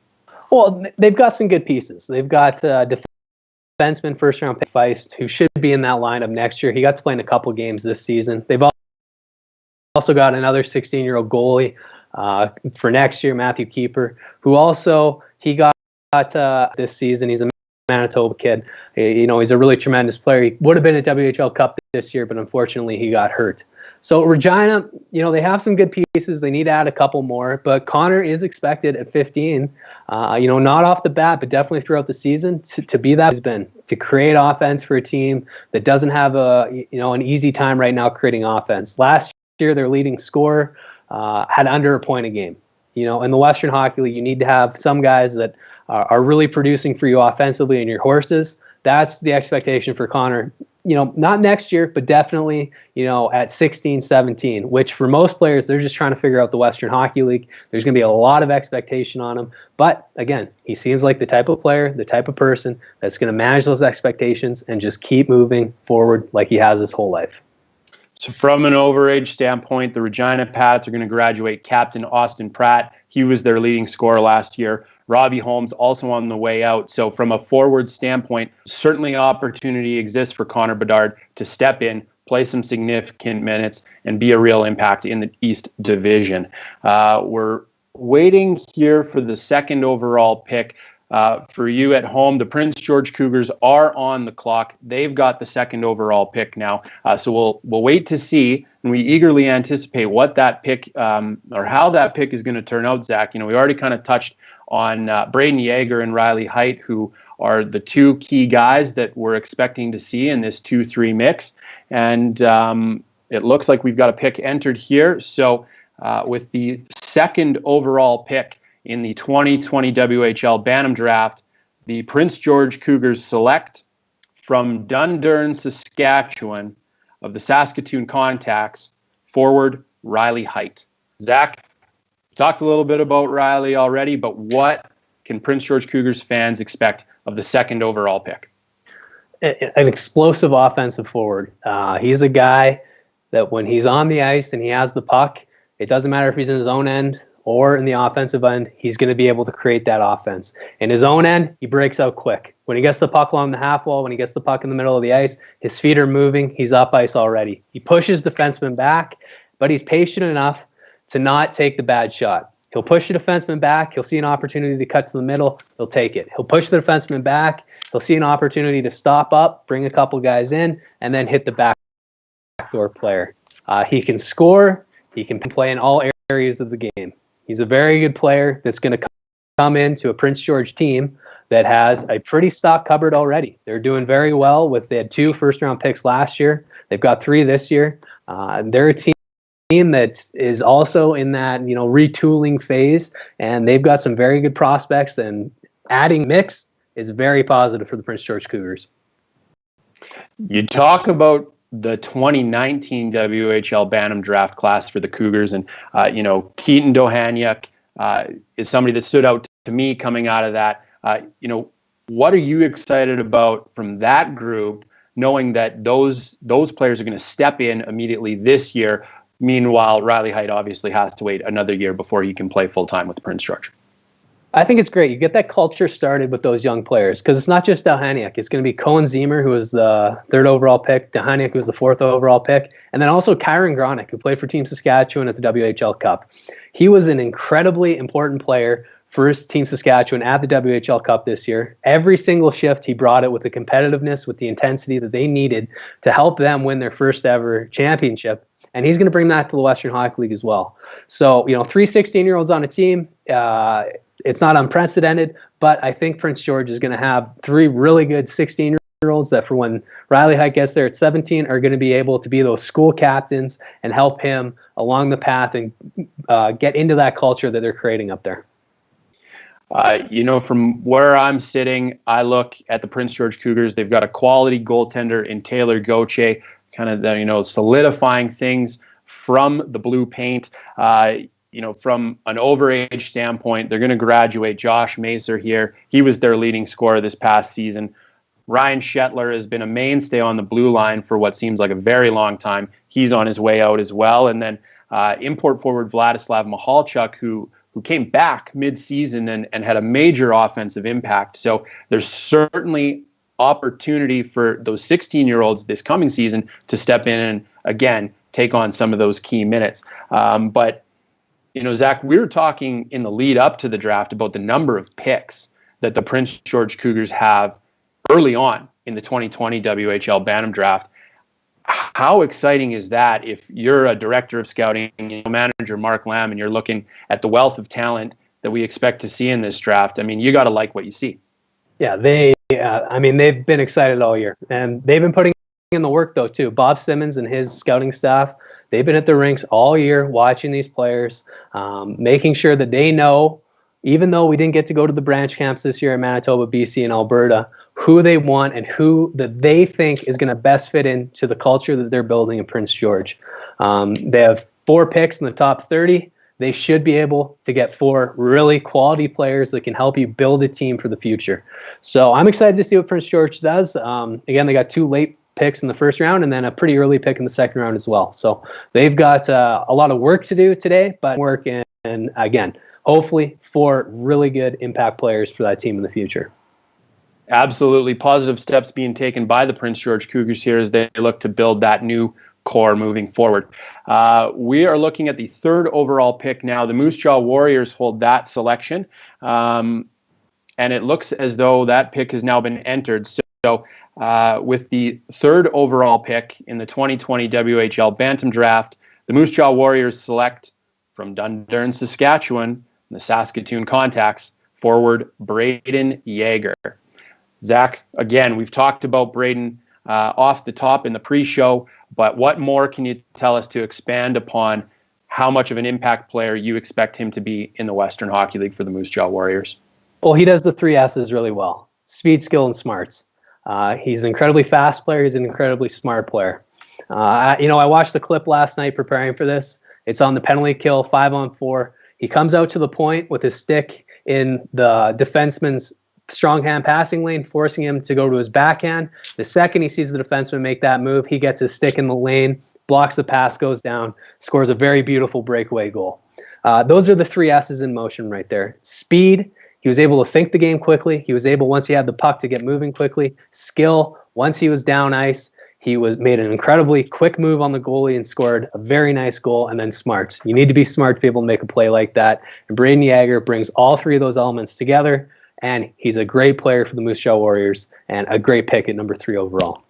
Well, they've got some good pieces. They've got defenseman, first-round pick Feist, who should be in that lineup next year. He got to play in a couple games this season. They've also got another 16-year-old goalie for next year, Matthew Keeper, who also he got this season. He's a Manitoba kid. He's a really tremendous player. He would have been at WHL Cup this year, but unfortunately he got hurt. So Regina, they have some good pieces. They need to add a couple more, but Connor is expected at 15, not off the bat, but definitely throughout the season to be that has been, to create offense for a team that doesn't have an easy time right now creating offense. Last year, their leading scorer had under a point a game. In the Western Hockey League, you need to have some guys that are really producing for you offensively in your horses. That's the expectation for Connor. Not next year, but definitely, at 16, 17, which for most players, they're just trying to figure out the Western Hockey League. There's going to be a lot of expectation on him. But again, he seems like the type of player, the type of person that's going to manage those expectations and just keep moving forward like he has his whole life. So from an overage standpoint, the Regina Pats are going to graduate Captain Austin Pratt. He was their leading scorer last year. Robbie Holmes also on the way out. So from a forward standpoint, certainly opportunity exists for Connor Bedard to step in, play some significant minutes, and be a real impact in the East Division. We're waiting here for the second overall pick. For you at home, the Prince George Cougars are on the clock. They've got the second overall pick now. So we'll wait to see, and we eagerly anticipate what that pick or how that pick is going to turn out, Zach. We already kind of touched on Braden Yeager and Riley Heidt, who are the two key guys that we're expecting to see in this 2-3 mix. And it looks like we've got a pick entered here. So with the second overall pick in the 2020 WHL Bantam Draft, the Prince George Cougars select from Dundurn, Saskatchewan, of the Saskatoon Contacts, forward Riley Heidt. Zach, talked a little bit about Riley already, but what can Prince George Cougars fans expect of the second overall pick? An explosive offensive forward. He's a guy that when he's on the ice and he has the puck, it doesn't matter if he's in his own end or in the offensive end, he's going to be able to create that offense. In his own end, he breaks out quick. When he gets the puck along the half wall, when he gets the puck in the middle of the ice, his feet are moving, he's up ice already. He pushes defensemen back, but he's patient enough to not take the bad shot. He'll push the defenseman back. He'll see an opportunity to cut to the middle. He'll take it. He'll push the defenseman back. He'll see an opportunity to stop up, bring a couple guys in, and then hit the backdoor player. He can score. He can play in all areas of the game. He's a very good player that's going to come into a Prince George team that has a pretty stocked cupboard already. They're doing very well. They had 2 first-round picks last year. They've got 3 this year. They're a team that is also in that retooling phase, and they've got some very good prospects, and adding mix is very positive for the Prince George Cougars. You talk about the 2019 WHL Bantam Draft class for the Cougars, and Keaton Dohaniuk is somebody that stood out to me coming out of that. What are you excited about from that group, knowing that those players are going to step in immediately this year? Meanwhile, Riley Heidt obviously has to wait another year before he can play full-time with Prince George. I think it's great. You get that culture started with those young players, because it's not just Dohaniuk. It's going to be Cohen Zemer, who was the 3rd overall pick, Dohaniuk, who was the 4th overall pick, and then also Kyron Gronick, who played for Team Saskatchewan at the WHL Cup. He was an incredibly important player for Team Saskatchewan at the WHL Cup this year. Every single shift, he brought it with the competitiveness, with the intensity that they needed to help them win their first ever championship. And he's going to bring that to the Western Hockey League as well. So, 3 16-year-olds on a team, it's not unprecedented, but I think Prince George is going to have 3 really good 16-year-olds that for when Riley Heidt gets there at 17 are going to be able to be those school captains and help him along the path and get into that culture that they're creating up there. From where I'm sitting, I look at the Prince George Cougars. They've got a quality goaltender in Taylor Gauthier, kind of solidifying things from the blue paint. From an overage standpoint, they're going to graduate Josh Macer here. He was their leading scorer this past season. Ryan Shetler has been a mainstay on the blue line for what seems like a very long time. He's on his way out as well. And then import forward Vladislav Michalchuk, who came back mid-season and had a major offensive impact. So there's certainly opportunity for those 16-year-olds this coming season to step in and, again, take on some of those key minutes. But Zach, we were talking in the lead up to the draft about the number of picks that the Prince George Cougars have early on in the 2020 WHL Bantam draft. How exciting is that if you're a director of scouting, manager Mark Lamb, and you're looking at the wealth of talent that we expect to see in this draft? I mean, you got to like what you see. Yeah, they've been excited all year, and they've been putting in the work though too. Bob Simmons and his scouting staff, they've been at the rinks all year watching these players, making sure that they know, even though we didn't get to go to the branch camps this year in Manitoba, BC, and Alberta, who they want and who that they think is going to best fit into the culture that they're building in Prince George. They have 4 picks in the top 30. They should be able to get 4 really quality players that can help you build a team for the future. So I'm excited to see what Prince George does. Again, they got 2 late picks in the first round and then a pretty early pick in the second round as well. So they've got a lot of work to do today, but work and again, hopefully 4 really good impact players for that team in the future. Absolutely. Positive steps being taken by the Prince George Cougars here as they look to build that new core moving forward. We are looking at the 3rd overall pick now. The Moose Jaw Warriors hold that selection. And it looks as though that pick has now been entered. So with the 3rd overall pick in the 2020 WHL Bantam Draft, the Moose Jaw Warriors select from Dundurn, Saskatchewan, the Saskatoon Contacts, forward Brayden Yager. Zach, again, we've talked about Brayden off the top in the pre-show, but what more can you tell us to expand upon how much of an impact player you expect him to be in the Western Hockey League for the Moose Jaw Warriors? Well, he does the 3 S's really well: speed, skill, and smarts. He's an incredibly fast player. He's an incredibly smart player. I watched the clip last night preparing for this. It's on the penalty kill, 5-on-4. He comes out to the point with his stick in the defenseman's strong hand passing lane, forcing him to go to his backhand. The second he sees the defenseman make that move, he gets his stick in the lane, blocks the pass, goes down, scores a very beautiful breakaway goal. Those are the 3 S's in motion right there. Speed, he was able to think the game quickly. He was able, once he had the puck, to get moving quickly. Skill, once he was down ice, he made an incredibly quick move on the goalie and scored a very nice goal. And then smarts. You need to be smart to be able to make a play like that. And Brayden Yager brings all 3 of those elements together. And he's a great player for the Moose Jaw Warriors and a great pick at number 3 overall.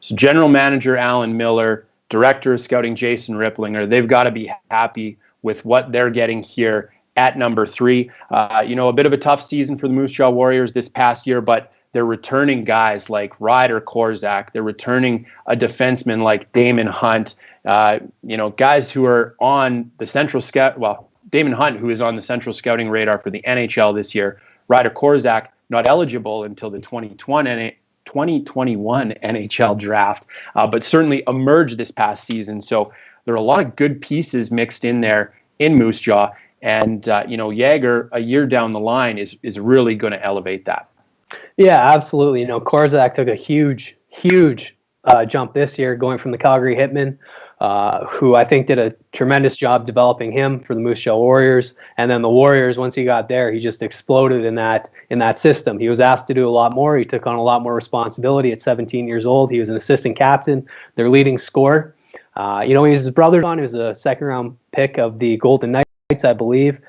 So General Manager Alan Miller, Director of Scouting Jason Ripplinger, they've got to be happy with what they're getting here at number 3. A bit of a tough season for the Moose Jaw Warriors this past year, but they're returning guys like Ryder Korzak. They're returning a defenseman like Damon Hunt. Guys who are on the Central Scout. Well, Damon Hunt, who is on the Central Scouting radar for the NHL this year. Ryder Korzak, not eligible until the 2021 NHL draft, but certainly emerged this past season. So there are a lot of good pieces mixed in there in Moose Jaw. And, Yager, a year down the line, is really going to elevate that. Yeah, absolutely. Korzak took a huge jump this year, going from the Calgary Hitmen, who I think did a tremendous job developing him for the Moose Jaw Warriors. And then the Warriors, once he got there, he just exploded in that system. He was asked to do a lot more. He took on a lot more responsibility at 17 years old. He was an assistant captain, their leading scorer. His brother John is a 2nd-round pick of the Golden Knights, I believe.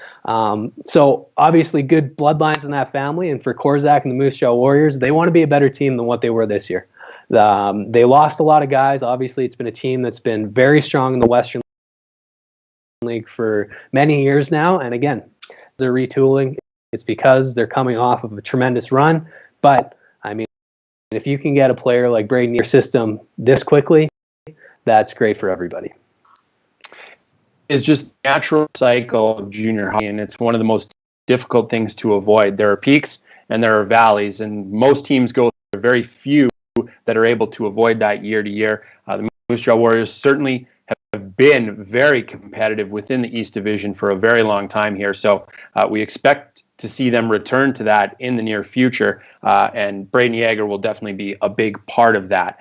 So obviously good bloodlines in that family. And for Korzak and the Moose Jaw Warriors, they want to be a better team than what they were this year. They lost a lot of guys. Obviously, it's been a team that's been very strong in the Western League for many years now. And again, they're retooling. It's because they're coming off of a tremendous run. But, I mean, if you can get a player like Braden in your system this quickly, that's great for everybody. It's just a natural cycle of junior hockey, and it's one of the most difficult things to avoid. There are peaks and there are valleys, and most teams go through. Very few that are able to avoid that year to year. The Moose Jaw Warriors certainly have been very competitive within the East Division for a very long time here, so we expect to see them return to that in the near future, and Braden Yeager will definitely be a big part of that.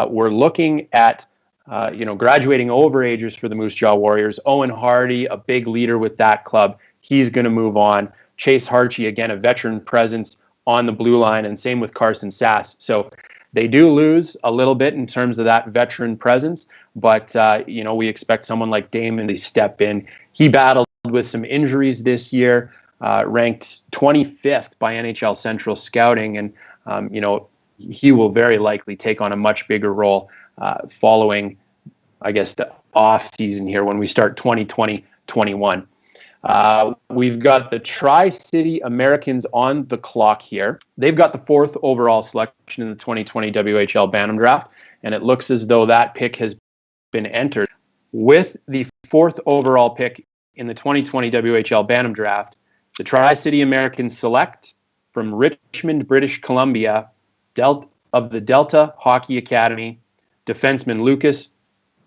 We're looking at graduating overagers for the Moose Jaw Warriors. Owen Hardy, a big leader with that club, he's going to move on. Chase Harchie, again, a veteran presence on the blue line, and same with Carson Sass. So they do lose a little bit in terms of that veteran presence, but we expect someone like Damon to step in. He battled with some injuries this year, ranked 25th by NHL Central Scouting, and he will very likely take on a much bigger role following, I guess, the off season here when we start 2020-21. We've got the Tri-City Americans on the clock here. They've got the 4th overall selection in the 2020 WHL Bantam Draft, and it looks as though that pick has been entered. With the 4th overall pick in the 2020 WHL Bantam Draft, the Tri-City Americans select from Richmond, British Columbia, of the Delta Hockey Academy, defenseman Lukas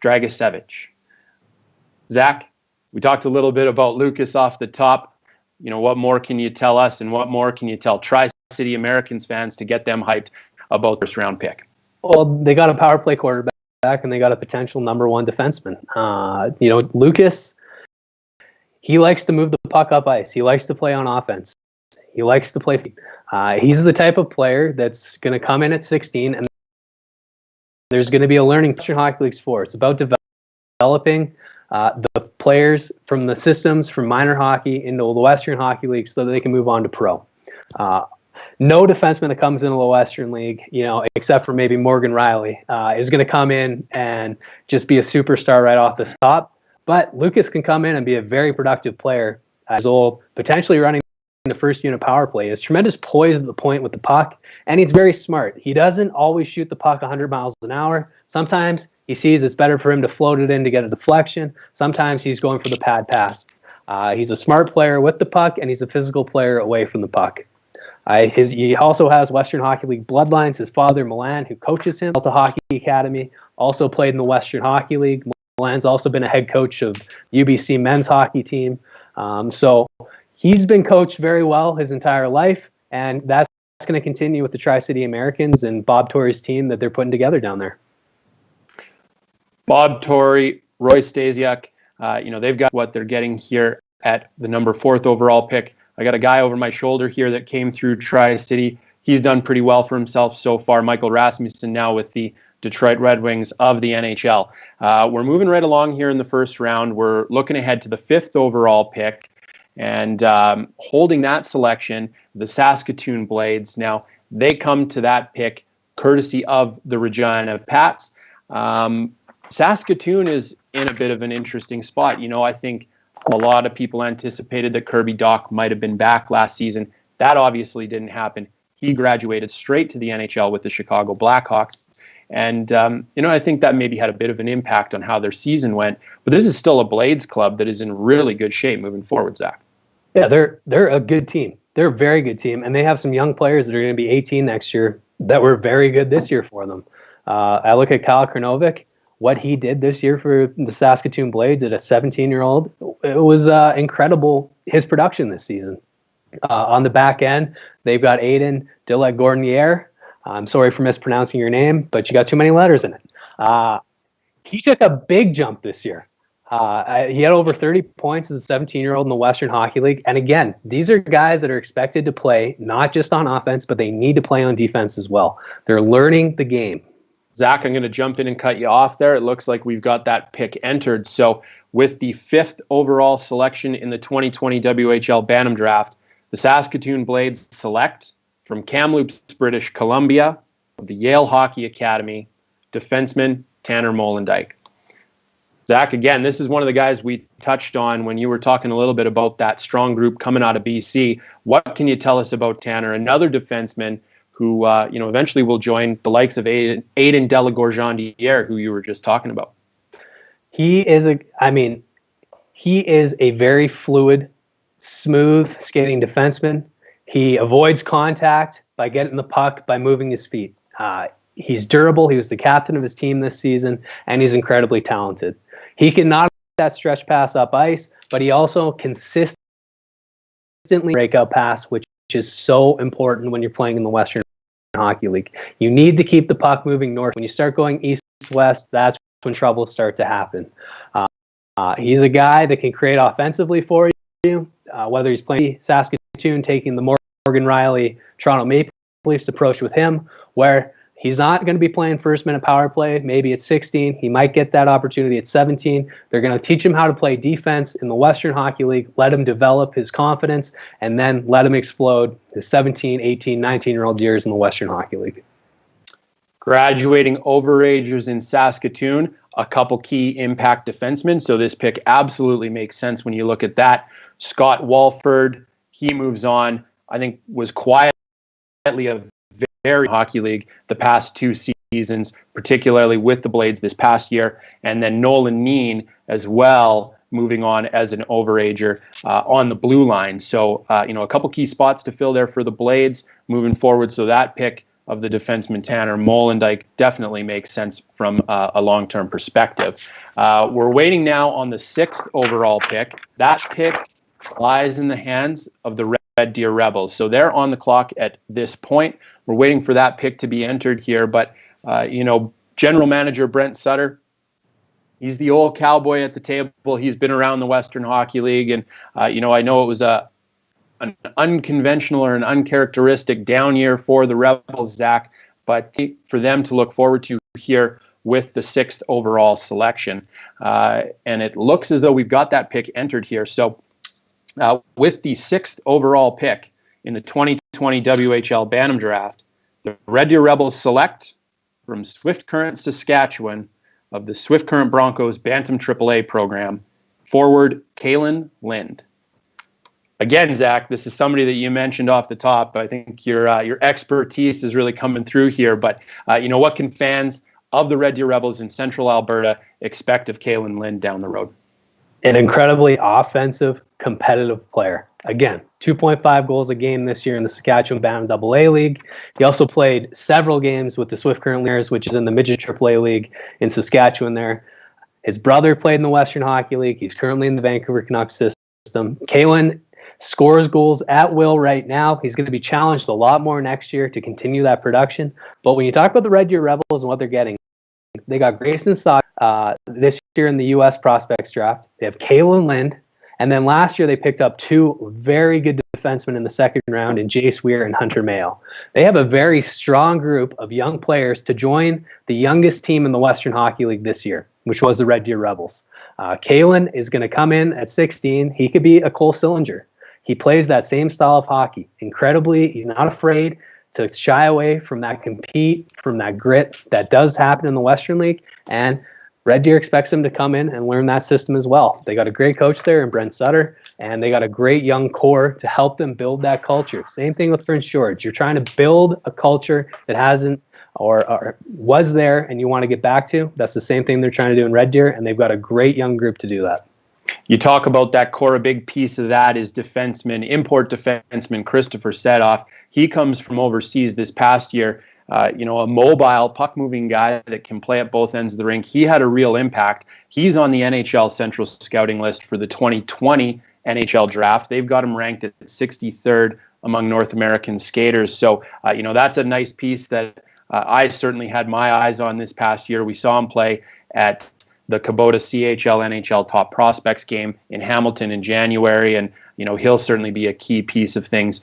Dragicevic. Zach, we talked a little bit about Lukas off the top. What more can you tell us, and what more can you tell Tri-City Americans fans to get them hyped about this round pick? Well, they got a power play quarterback, and they got a potential number 1 defenseman. Lukas, he likes to move the puck up ice. He likes to play on offense. He likes to play. He's the type of player that's going to come in at 16, and there's going to be a learning Western Hockey League sport. It's about developing the players from the systems from minor hockey into the Western Hockey League so that they can move on to pro. No defenseman that comes into the Western League, except for maybe Morgan Riley, is going to come in and just be a superstar right off the top. But Lukas can come in and be a very productive player as old, potentially running the first unit power play. He has tremendous poise at the point with the puck, and he's very smart. He doesn't always shoot the puck 100 miles an hour. Sometimes he sees it's better for him to float it in to get a deflection. Sometimes he's going for the pad pass. He's a smart player with the puck, and he's a physical player away from the puck. He also has Western Hockey League bloodlines. His father, Milan, who coaches him, Delta Hockey Academy, also played in the Western Hockey League. Milan's also been a head coach of UBC men's hockey team. So he's been coached very well his entire life, and that's going to continue with the Tri-City Americans and Bob Torrey's team that they're putting together down there. Bob Torrey, Roy Stasiak, they've got what they're getting here at the number 4th overall pick. I got a guy over my shoulder here that came through Tri-City. He's done pretty well for himself so far. Michael Rasmussen now with the Detroit Red Wings of the NHL. We're moving right along here in the first round. We're looking ahead to the 5th overall pick, and holding that selection, the Saskatoon Blades. Now, they come to that pick courtesy of the Regina Pats. Saskatoon is in a bit of an interesting spot. I think a lot of people anticipated that Kirby Dach might have been back last season. That obviously didn't happen. He graduated straight to the NHL with the Chicago Blackhawks. And, I think that maybe had a bit of an impact on how their season went. But this is still a Blades club that is in really good shape moving forward, Zach. Yeah, they're a good team. They're a very good team. And they have some young players that are going to be 18 next year that were very good this year for them. I look at Kyle Krnovic, what he did this year for the Saskatoon Blades at a 17-year-old. It was incredible, his production this season. On the back end, they've got Aiden de la Gournière. I'm sorry for mispronouncing your name, but you got too many letters in it. He took a big jump this year. He had over 30 points as a 17-year-old in the Western Hockey League. And again, these are guys that are expected to play not just on offense, but they need to play on defense as well. They're learning the game. Zach, I'm going to jump in and cut you off there. It looks like we've got that pick entered. So with the 5th overall selection in the 2020 WHL Bantam Draft, the Saskatoon Blades select from Kamloops, British Columbia, of the Yale Hockey Academy, defenseman Tanner Molendyk. Zach, again, this is one of the guys we touched on when you were talking a little bit about that strong group coming out of BC. What can you tell us about Tanner, another defenseman who eventually will join the likes of Aiden Delagorgentiere, who you were just talking about? He is a very fluid, smooth skating defenseman. He avoids contact by getting the puck, by moving his feet. He's durable. He was the captain of his team this season, and he's incredibly talented. He can not that stretch pass up ice, but he also consistently break out pass, which is so important when you're playing in the Western Hockey League. You need to keep the puck moving north. When you start going east-west, that's when trouble starts to happen. He's a guy that can create offensively for you, whether he's playing Saskatoon, taking the Morgan Riley Toronto Maple Leafs approach with him, where he's not going to be playing first minute power play. Maybe at 16. He might get that opportunity at 17. They're going to teach him how to play defense in the Western Hockey League, let him develop his confidence, and then let him explode his 17, 18, 19-year-old years in the Western Hockey League. Graduating overagers in Saskatoon, a couple key impact defensemen. So this pick absolutely makes sense when you look at that. Scott Walford, he moves on. I think was quietly a very hockey league the past 2 seasons, particularly with the Blades this past year. And then Nolan Neen as well, moving on as an overager on the blue line. So, a couple key spots to fill there for the Blades moving forward. So that pick of the defenseman Tanner Molendyk definitely makes sense from a long-term perspective. We're waiting now on the 6th overall pick. That pick lies in the hands of the Red Deer Rebels. So they're on the clock at this point. We're waiting for that pick to be entered here. But, general manager Brent Sutter, he's the old cowboy at the table. He's been around the Western Hockey League. And, I know it was an unconventional or an uncharacteristic down year for the Rebels, Zach, but for them to look forward to here with the 6th overall selection. And it looks as though we've got that pick entered here. So with the 6th overall pick in the 2020 WHL Bantam Draft, the Red Deer Rebels select from Swift Current, Saskatchewan, of the Swift Current Broncos Bantam AAA program, forward Kalen Lind. Again, Zach, this is somebody that you mentioned off the top. I think your expertise is really coming through here. But, what can fans of the Red Deer Rebels in Central Alberta expect of Kalen Lind down the road? An incredibly offensive, competitive player. Again, 2.5 goals a game this year in the Saskatchewan Bantam AA League. He also played several games with the Swift Current Leaders, which is in the Midget AAA League in Saskatchewan there. His brother played in the Western Hockey League. He's currently in the Vancouver Canucks system. Kalen scores goals at will right now. He's going to be challenged a lot more next year to continue that production. But when you talk about the Red Deer Rebels and what they're getting, they got Grayson Sock this year in the U.S. Prospects Draft. They have Kalen Lind. And then last year they picked up 2 very good defensemen in the 2nd round in Jace Weir and Hunter Mayo. They have a very strong group of young players to join the youngest team in the Western Hockey League this year, which was the Red Deer Rebels. Kalen is going to come in at 16. He could be a Cole Sillinger. He plays that same style of hockey. Incredibly, he's not afraid to shy away from that compete, from that grit that does happen in the Western League. And Red Deer expects him to come in and learn that system as well. They got a great coach there in Brent Sutter, and they got a great young core to help them build that culture. Same thing with Prince George. You're trying to build a culture that hasn't or was there and you want to get back to. That's the same thing they're trying to do in Red Deer, and they've got a great young group to do that. You talk about that core. A big piece of that is import defenseman Christopher Sedoff. He comes from overseas this past year. A mobile, puck-moving guy that can play at both ends of the rink. He had a real impact. He's on the NHL Central Scouting list for the 2020 NHL Draft. They've got him ranked at 63rd among North American skaters. So, that's a nice piece that I certainly had my eyes on this past year. We saw him play at the Kubota CHL NHL Top Prospects game in Hamilton in January, and he'll certainly be a key piece of things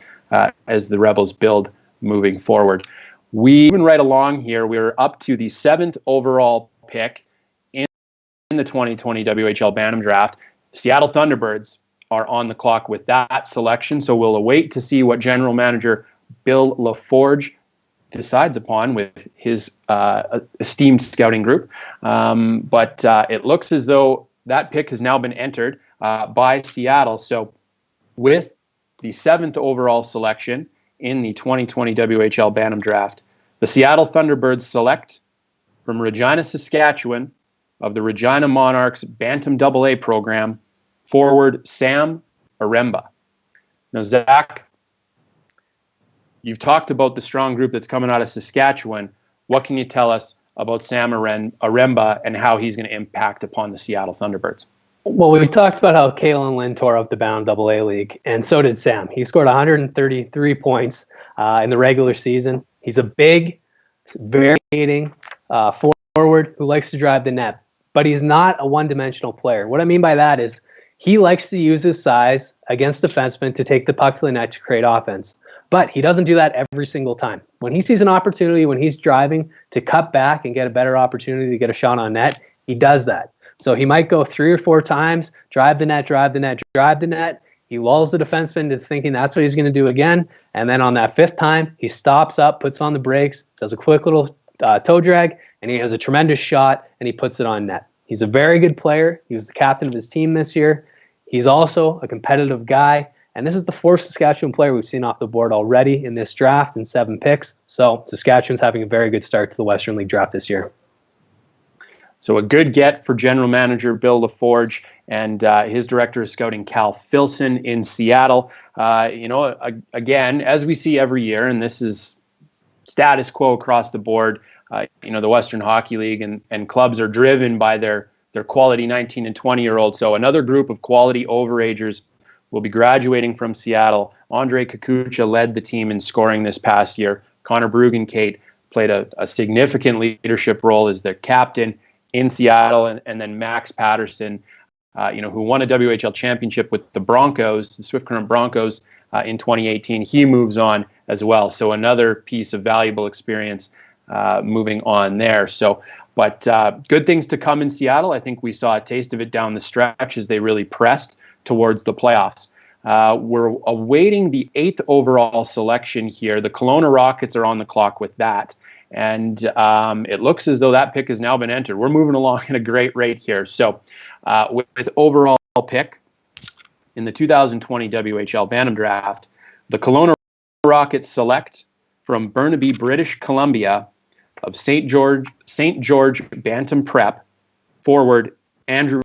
as the Rebels build moving forward. Moving right along here, we're up to the 7th overall pick in the 2020 WHL Bantam Draft. Seattle Thunderbirds are on the clock with that selection, so we'll await to see what general manager Bill LaForge decides upon with his esteemed scouting group. But it looks as though that pick has now been entered by Seattle. So with the 7th overall selection in the 2020 WHL Bantam Draft, the Seattle Thunderbirds select from Regina, Saskatchewan, of the Regina Monarchs Bantam AA program, forward Sam Aremba. Now, Zach, you've talked about the strong group that's coming out of Saskatchewan. What can you tell us about Sam Aremba and how he's going to impact upon the Seattle Thunderbirds? Well, we talked about how Kalen Lynn tore up the Bantam AA League, and so did Sam. He scored 133 points in the regular season. He's a big, very hitting forward who likes to drive the net, but he's not a one-dimensional player. What I mean by that is he likes to use his size against defensemen to take the puck to the net to create offense. But he doesn't do that every single time. When he sees an opportunity, when he's driving to cut back and get a better opportunity to get a shot on net, he does that. So he might go 3 or 4 times, drive the net, drive the net, drive the net. He lulls the defenseman into thinking that's what he's going to do again. And then on that 5th time, he stops up, puts on the brakes, does a quick little toe drag, and he has a tremendous shot, and he puts it on net. He's a very good player. He was the captain of his team this year. He's also a competitive guy. And this is the 4th Saskatchewan player we've seen off the board already in this draft in 7 picks. So Saskatchewan's having a very good start to the Western League draft this year. So a good get for general manager Bill LaForge and his director of scouting, Cal Filson, in Seattle. Again, as we see every year, and this is status quo across the board, the Western Hockey League and clubs are driven by their quality 19 and 20-year-olds. So another group of quality overagers will be graduating from Seattle. Andre Kakucha led the team in scoring this past year. Connor Brugenkate played a significant leadership role as their captain in Seattle, and then Max Patterson, who won a WHL championship with the Broncos, the Swift Current Broncos, in 2018. He moves on as well. So another piece of valuable experience moving on there. But good things to come in Seattle. I think we saw a taste of it down the stretch as they really pressed towards the playoffs. We're awaiting the 8th overall selection here. The Kelowna Rockets are on the clock with that. And it looks as though that pick has now been entered. We're moving along at a great rate here. So with overall pick in the 2020 WHL Bantam Draft, the Kelowna Rockets select from Burnaby, British Columbia, of St. George Bantam Prep, forward Andrew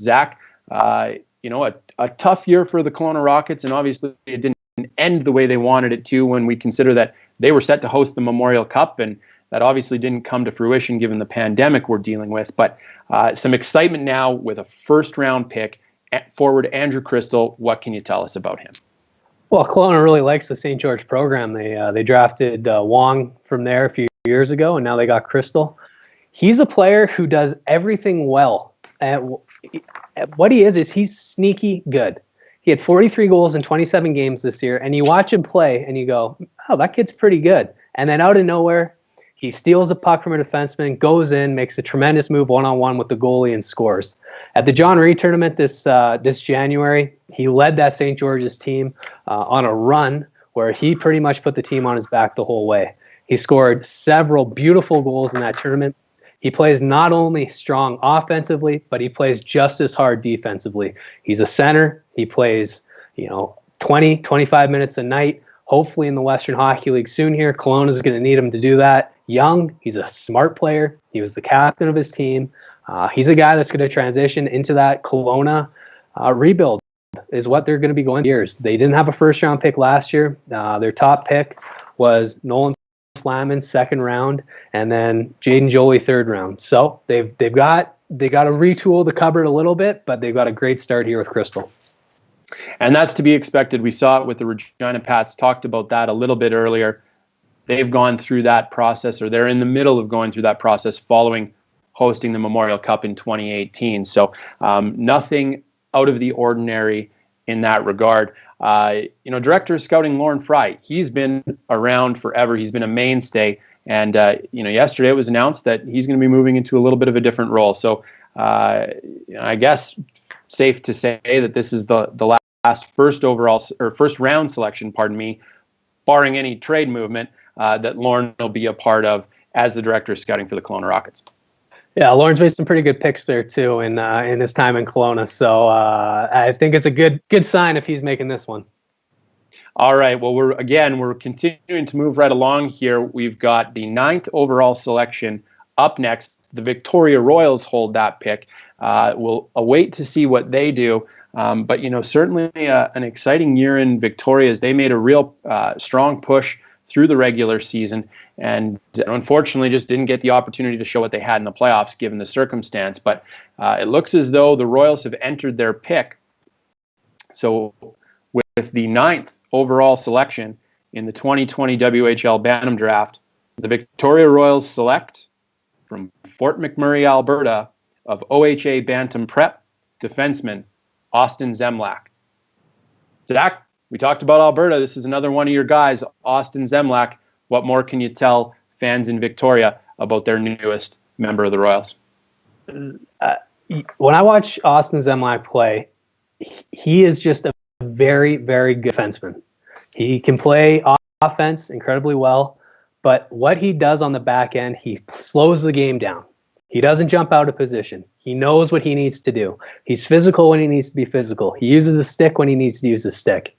Zach. A tough year for the Kelowna Rockets, and obviously it didn't end the way they wanted it to when we consider that they were set to host the Memorial Cup, and that obviously didn't come to fruition given the pandemic we're dealing with. But some excitement now with a first-round pick, forward Andrew Crystal. What can you tell us about him? Well, Kelowna really likes the St. George program. They drafted Wong from there a few years ago, and now they got Crystal. He's a player who does everything well. What he is he's sneaky good. He had 43 goals in 27 games this year, and you watch him play, and you go, oh, that kid's pretty good. And then out of nowhere, he steals a puck from a defenseman, goes in, makes a tremendous move one-on-one with the goalie, and scores. At the John Reed tournament this January, he led that St. George's team on a run where he pretty much put the team on his back the whole way. He scored several beautiful goals in that tournament. He plays not only strong offensively, but he plays just as hard defensively. He's a center. He plays, 20, 25 minutes a night. Hopefully in the Western Hockey League soon here. Kelowna is going to need him to do that. Young, he's a smart player. He was the captain of his team. He's a guy that's going to transition into that Kelowna rebuild is what they're going to be going years. They didn't have a first-round pick last year. Their top pick was Nolan Flaman, 2nd round, and then Jaden Jolie, 3rd round. So they've got to retool the cupboard a little bit, but they've got a great start here with Crystal. And that's to be expected. We saw it with the Regina Pats, talked about that a little bit earlier. They've gone through that process, or they're in the middle of going through that process following hosting the Memorial Cup in 2018. So nothing out of the ordinary in that regard. Director of scouting Lauren Fry, he's been around forever. He's been a mainstay. And, yesterday it was announced that he's going to be moving into a little bit of a different role. So I guess safe to say that this is the last first round selection, barring any trade movement, that Lorne will be a part of as the director of scouting for the Kelowna Rockets. Yeah, Lorne's made some pretty good picks there too in his time in Kelowna. So I think it's a good sign if he's making this one. All right. Well, we're continuing to move right along here. We've got the 9th overall selection up next. The Victoria Royals hold that pick. We'll await to see what they do. But, certainly an exciting year in Victoria as they made a real strong push through the regular season and unfortunately just didn't get the opportunity to show what they had in the playoffs given the circumstance. But it looks as though the Royals have entered their pick. So with the 9th overall selection in the 2020 WHL Bantam Draft, the Victoria Royals select from Fort McMurray, Alberta, of OHA Bantam Prep defenseman Austin Zemlak. Zach, we talked about Alberta. This is another one of your guys, Austin Zemlak. What more can you tell fans in Victoria about their newest member of the Royals? When I watch Austin Zemlak play, he is just a very, very good defenseman. He can play offense incredibly well, but what he does on the back end, he slows the game down. He doesn't jump out of position. He knows what he needs to do. He's physical when he needs to be physical. He uses the stick when he needs to use the stick.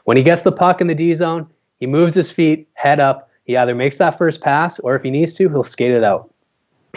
When he gets the puck in the D zone, he moves his feet, head up. He either makes that first pass, or if he needs to, he'll skate it out.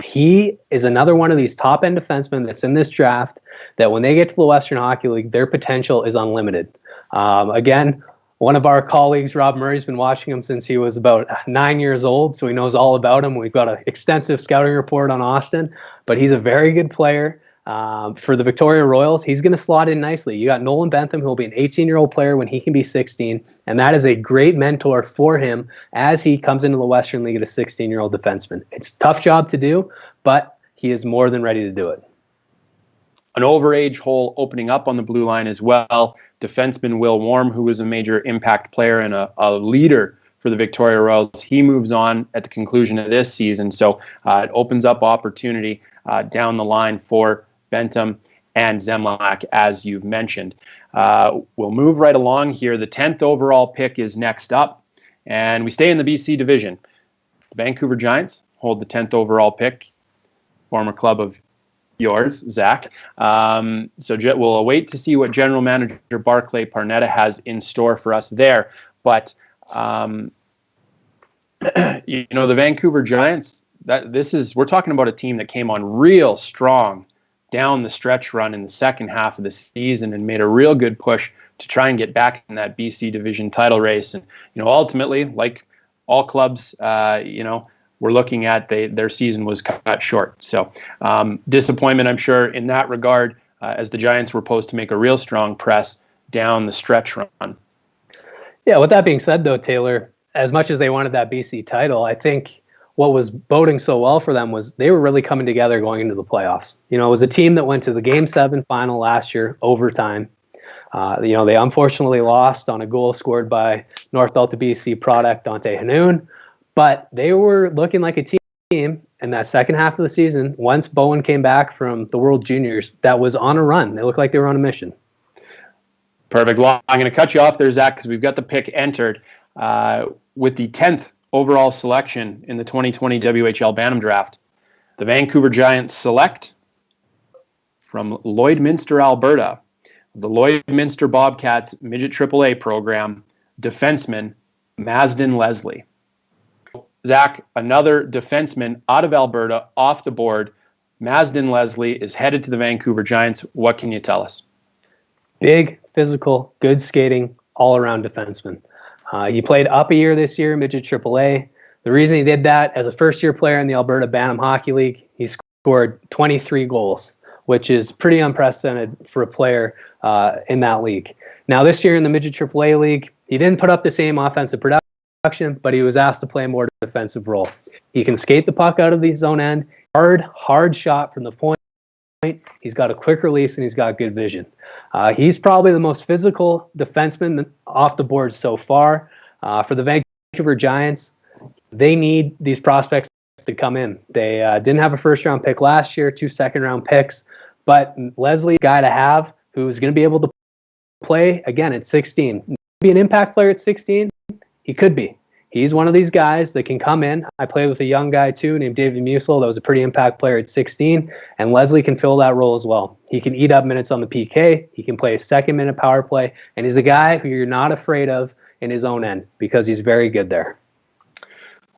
He is another one of these top-end defensemen that's in this draft that when they get to the Western Hockey League, their potential is unlimited. Again, one of our colleagues, Rob Murray's been watching him since he was about 9 years old, so he knows all about him. We've got an extensive scouting report on Austin, but he's a very good player. For the Victoria Royals, he's going to slot in nicely. You got Nolan Bentham, who will be an 18-year-old player when he can be 16, and that is a great mentor for him as he comes into the Western League as a 16-year-old defenseman. It's a tough job to do, but he is more than ready to do it. An overage hole opening up on the blue line as well. Defenseman Will Warm, who was a major impact player and a leader for the Victoria Royals, he moves on at the conclusion of this season. So it opens up opportunity down the line for Bentham and Zemlak, as you've mentioned. We'll move right along here. The 10th overall pick is next up, and we stay in the BC division. The Vancouver Giants hold the 10th overall pick, former club of yours, Zach. So we'll await to see what General Manager Barclay Parnetta has in store for us there. But, the Vancouver Giants, we're talking about a team that came on real strong down the stretch run in the second half of the season and made a real good push to try and get back in that BC division title race. And, ultimately, like all clubs, we're looking at their season was cut short. So disappointment, I'm sure, in that regard, as the Giants were posed to make a real strong press down the stretch run. Yeah, with that being said, though, Taylor, as much as they wanted that BC title, I think what was boding so well for them was they were really coming together going into the playoffs. It was a team that went to the Game 7 final last year, overtime. They unfortunately lost on a goal scored by North Delta BC product Dante Hanoun, but they were looking like a team in that second half of the season. Once Bowen came back from the World Juniors, that was on a run. They looked like they were on a mission. Perfect. Well, I'm going to cut you off there, Zach, because we've got the pick entered with the 10th overall selection in the 2020 WHL Bantam Draft. The Vancouver Giants select from Lloydminster, Alberta, the Lloydminster Bobcats Midget AAA program, defenseman Masden Leslie. Zach, another defenseman out of Alberta, off the board. Masden Leslie is headed to the Vancouver Giants. What can you tell us? Big, physical, good skating, all-around defenseman. He played up a year this year, Midget AAA. The reason he did that, as a first-year player in the Alberta Bantam Hockey League, he scored 23 goals, which is pretty unprecedented for a player in that league. Now, this year in the Midget AAA League, he didn't put up the same offensive production, but he was asked to play a more defensive role. He can skate the puck out of the zone end, hard shot from the point. He's got a quick release, and he's got good vision. He's probably the most physical defenseman off the board so far. For the Vancouver Giants, they need these prospects to come in. They didn't have a first-round pick last year, 2 second-round picks, but Leslie, guy to have, who's going to be able to play, again, at 16. Be an impact player at 16? He could be. He's one of these guys that can come in. I played with a young guy too named David Musil that was a pretty impact player at 16, and Leslie can fill that role as well. He can eat up minutes on the PK. He can play a second minute power play, and he's a guy who you're not afraid of in his own end because he's very good there.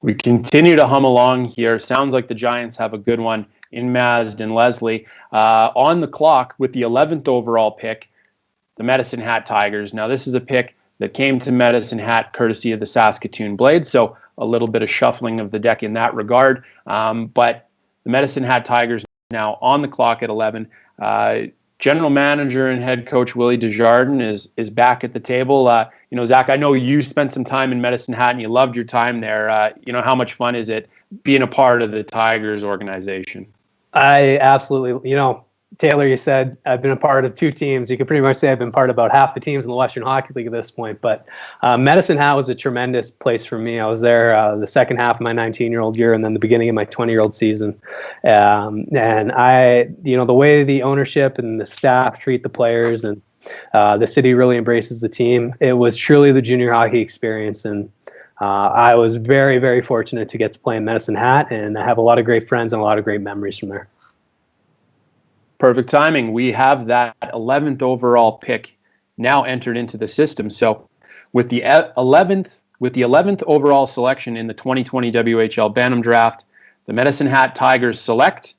We continue to hum along here. Sounds like the Giants have a good one in Mazd and Leslie. On the clock with the 11th overall pick, the Medicine Hat Tigers. Now, this is a pick that came to Medicine Hat courtesy of the Saskatoon Blades, so a little bit of shuffling of the deck in that regard. But the Medicine Hat Tigers now on the clock at 11. General manager and head coach Willie Desjardins is back at the table. Zach, I know you spent some time in Medicine Hat and you loved your time there. How much fun is it being a part of the Tigers organization? I absolutely, Taylor, you said I've been a part of 2 teams. You could pretty much say I've been part of about half the teams in the Western Hockey League at this point. But Medicine Hat was a tremendous place for me. I was there the second half of my 19-year-old year and then the beginning of my 20-year-old season. And I, the way the ownership and the staff treat the players and the city really embraces the team, it was truly the junior hockey experience. And I was very, very fortunate to get to play in Medicine Hat, and I have a lot of great friends and a lot of great memories from there. Perfect timing. We have that 11th overall pick now entered into the system. So with the 11th overall selection in the 2020 WHL Bantam Draft, the Medicine Hat Tigers select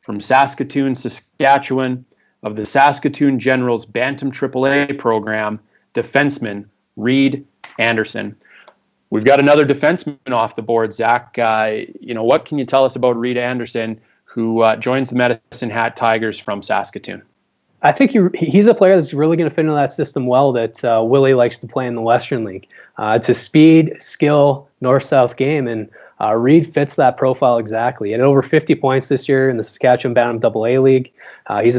from Saskatoon, Saskatchewan, of the Saskatoon Generals Bantam AAA program, defenseman Reed Anderson. We've got another defenseman off the board, Zach. What can you tell us about Reed Anderson, who joins the Medicine Hat Tigers from Saskatoon? I think he's a player that's really going to fit into that system well that Willie likes to play in the Western League. It's a speed, skill, north-south game, and Reed fits that profile exactly. He had over 50 points this year in the Saskatchewan Bantam AA League. He's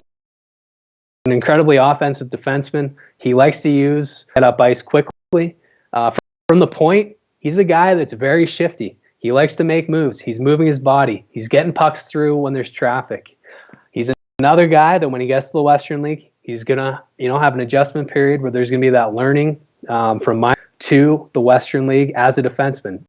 an incredibly offensive defenseman. He likes to use head up ice quickly. From the point, he's a guy that's very shifty. He likes to make moves. He's moving his body. He's getting pucks through when there's traffic. He's another guy that when he gets to the Western League, he's going to, have an adjustment period where there's going to be that learning from minor to the Western League as a defenseman.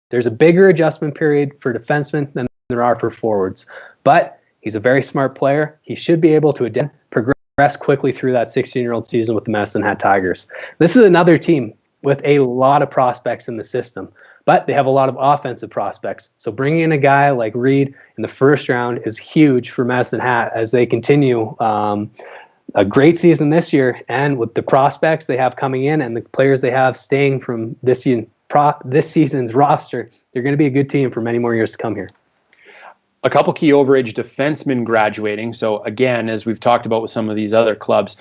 There's a bigger adjustment period for defensemen than there are for forwards. But he's a very smart player. He should be able to progress quickly through that 16-year-old season with the Medicine Hat Tigers. This is another team with a lot of prospects in the system, but they have a lot of offensive prospects. So bringing in a guy like Reed in the first round is huge for Medicine Hat as they continue a great season this year. And with the prospects they have coming in and the players they have staying from this season's roster, they're going to be a good team for many more years to come here. A couple key overage defensemen graduating. So again, as we've talked about with some of these other clubs,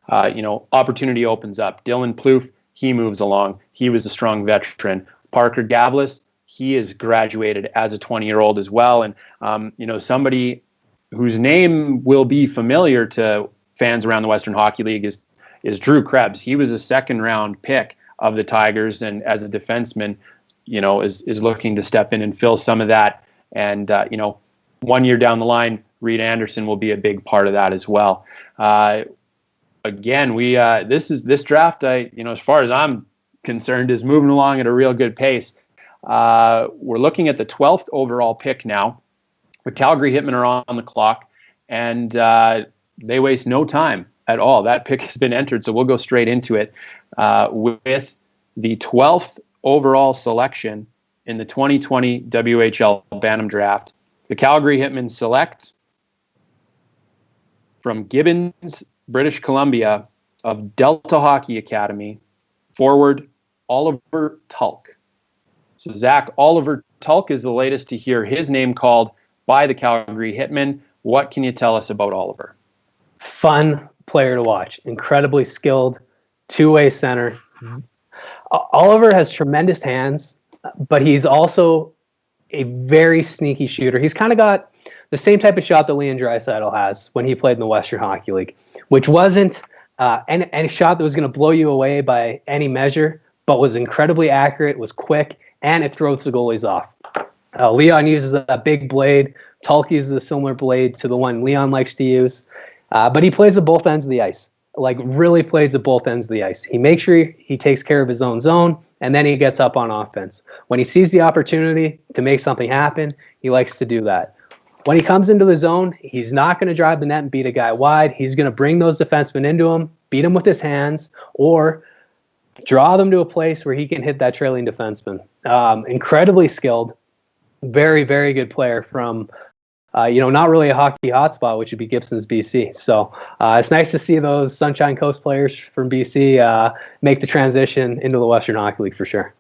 opportunity opens up. Dylan Plouffe, he moves along. He was a strong veteran. Parker Gavlis, he is graduated as a 20-year-old as well. And, somebody whose name will be familiar to fans around the Western Hockey League is Drew Krebs. He was a second-round pick of the Tigers, and as a defenseman, is looking to step in and fill some of that. And, 1 year down the line, Reed Anderson will be a big part of that as well. Again, this draft, as far as I'm concerned, is moving along at a real good pace. We're looking at the 12th overall pick now. The Calgary Hitmen are on the clock, and they waste no time at all. That pick has been entered, so we'll go straight into it with the 12th overall selection in the 2020 WHL Bantam Draft. The Calgary Hitmen select from Gibbons, British Columbia, of Delta Hockey Academy, forward Oliver Tulk. So Zach, Oliver Tulk is the latest to hear his name called by the Calgary Hitmen. What can you tell us about Oliver? Fun player to watch. Incredibly skilled, two-way center. Oliver has tremendous hands, but he's also a very sneaky shooter. He's kind of got the same type of shot that Leon Draisaitl has when he played in the Western Hockey League, which wasn't any shot that was going to blow you away by any measure, but was incredibly accurate, was quick, and it throws the goalies off. Leon uses a big blade. Tulk uses a similar blade to the one Leon likes to use. But he plays at both ends of the ice. like really plays at both ends of the ice. He makes sure he takes care of his own zone, and then he gets up on offense. When he sees the opportunity to make something happen, he likes to do that. When he comes into the zone, he's not going to drive the net and beat a guy wide. He's going to bring those defensemen into him, beat him with his hands, or draw them to a place where he can hit that trailing defenseman. Incredibly skilled, very, very good player from, not really a hockey hotspot, which would be Gibson's, BC. So it's nice to see those Sunshine Coast players from BC make the transition into the Western Hockey League for sure.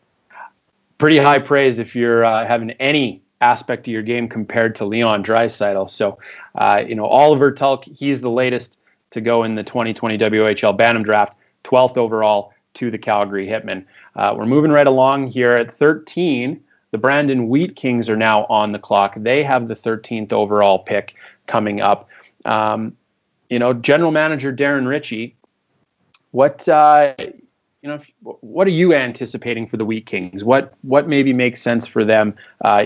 Pretty high praise if you're having any aspect of your game compared to Leon Draisaitl. So, Oliver Tulk, he's the latest to go in the 2020 WHL Bantam Draft, 12th overall to the Calgary Hitmen. We're moving right along here at 13. The Brandon Wheat Kings are now on the clock. They have the 13th overall pick coming up. General Manager Darren Ritchie, what are you anticipating for the Wheat Kings? What maybe makes sense for them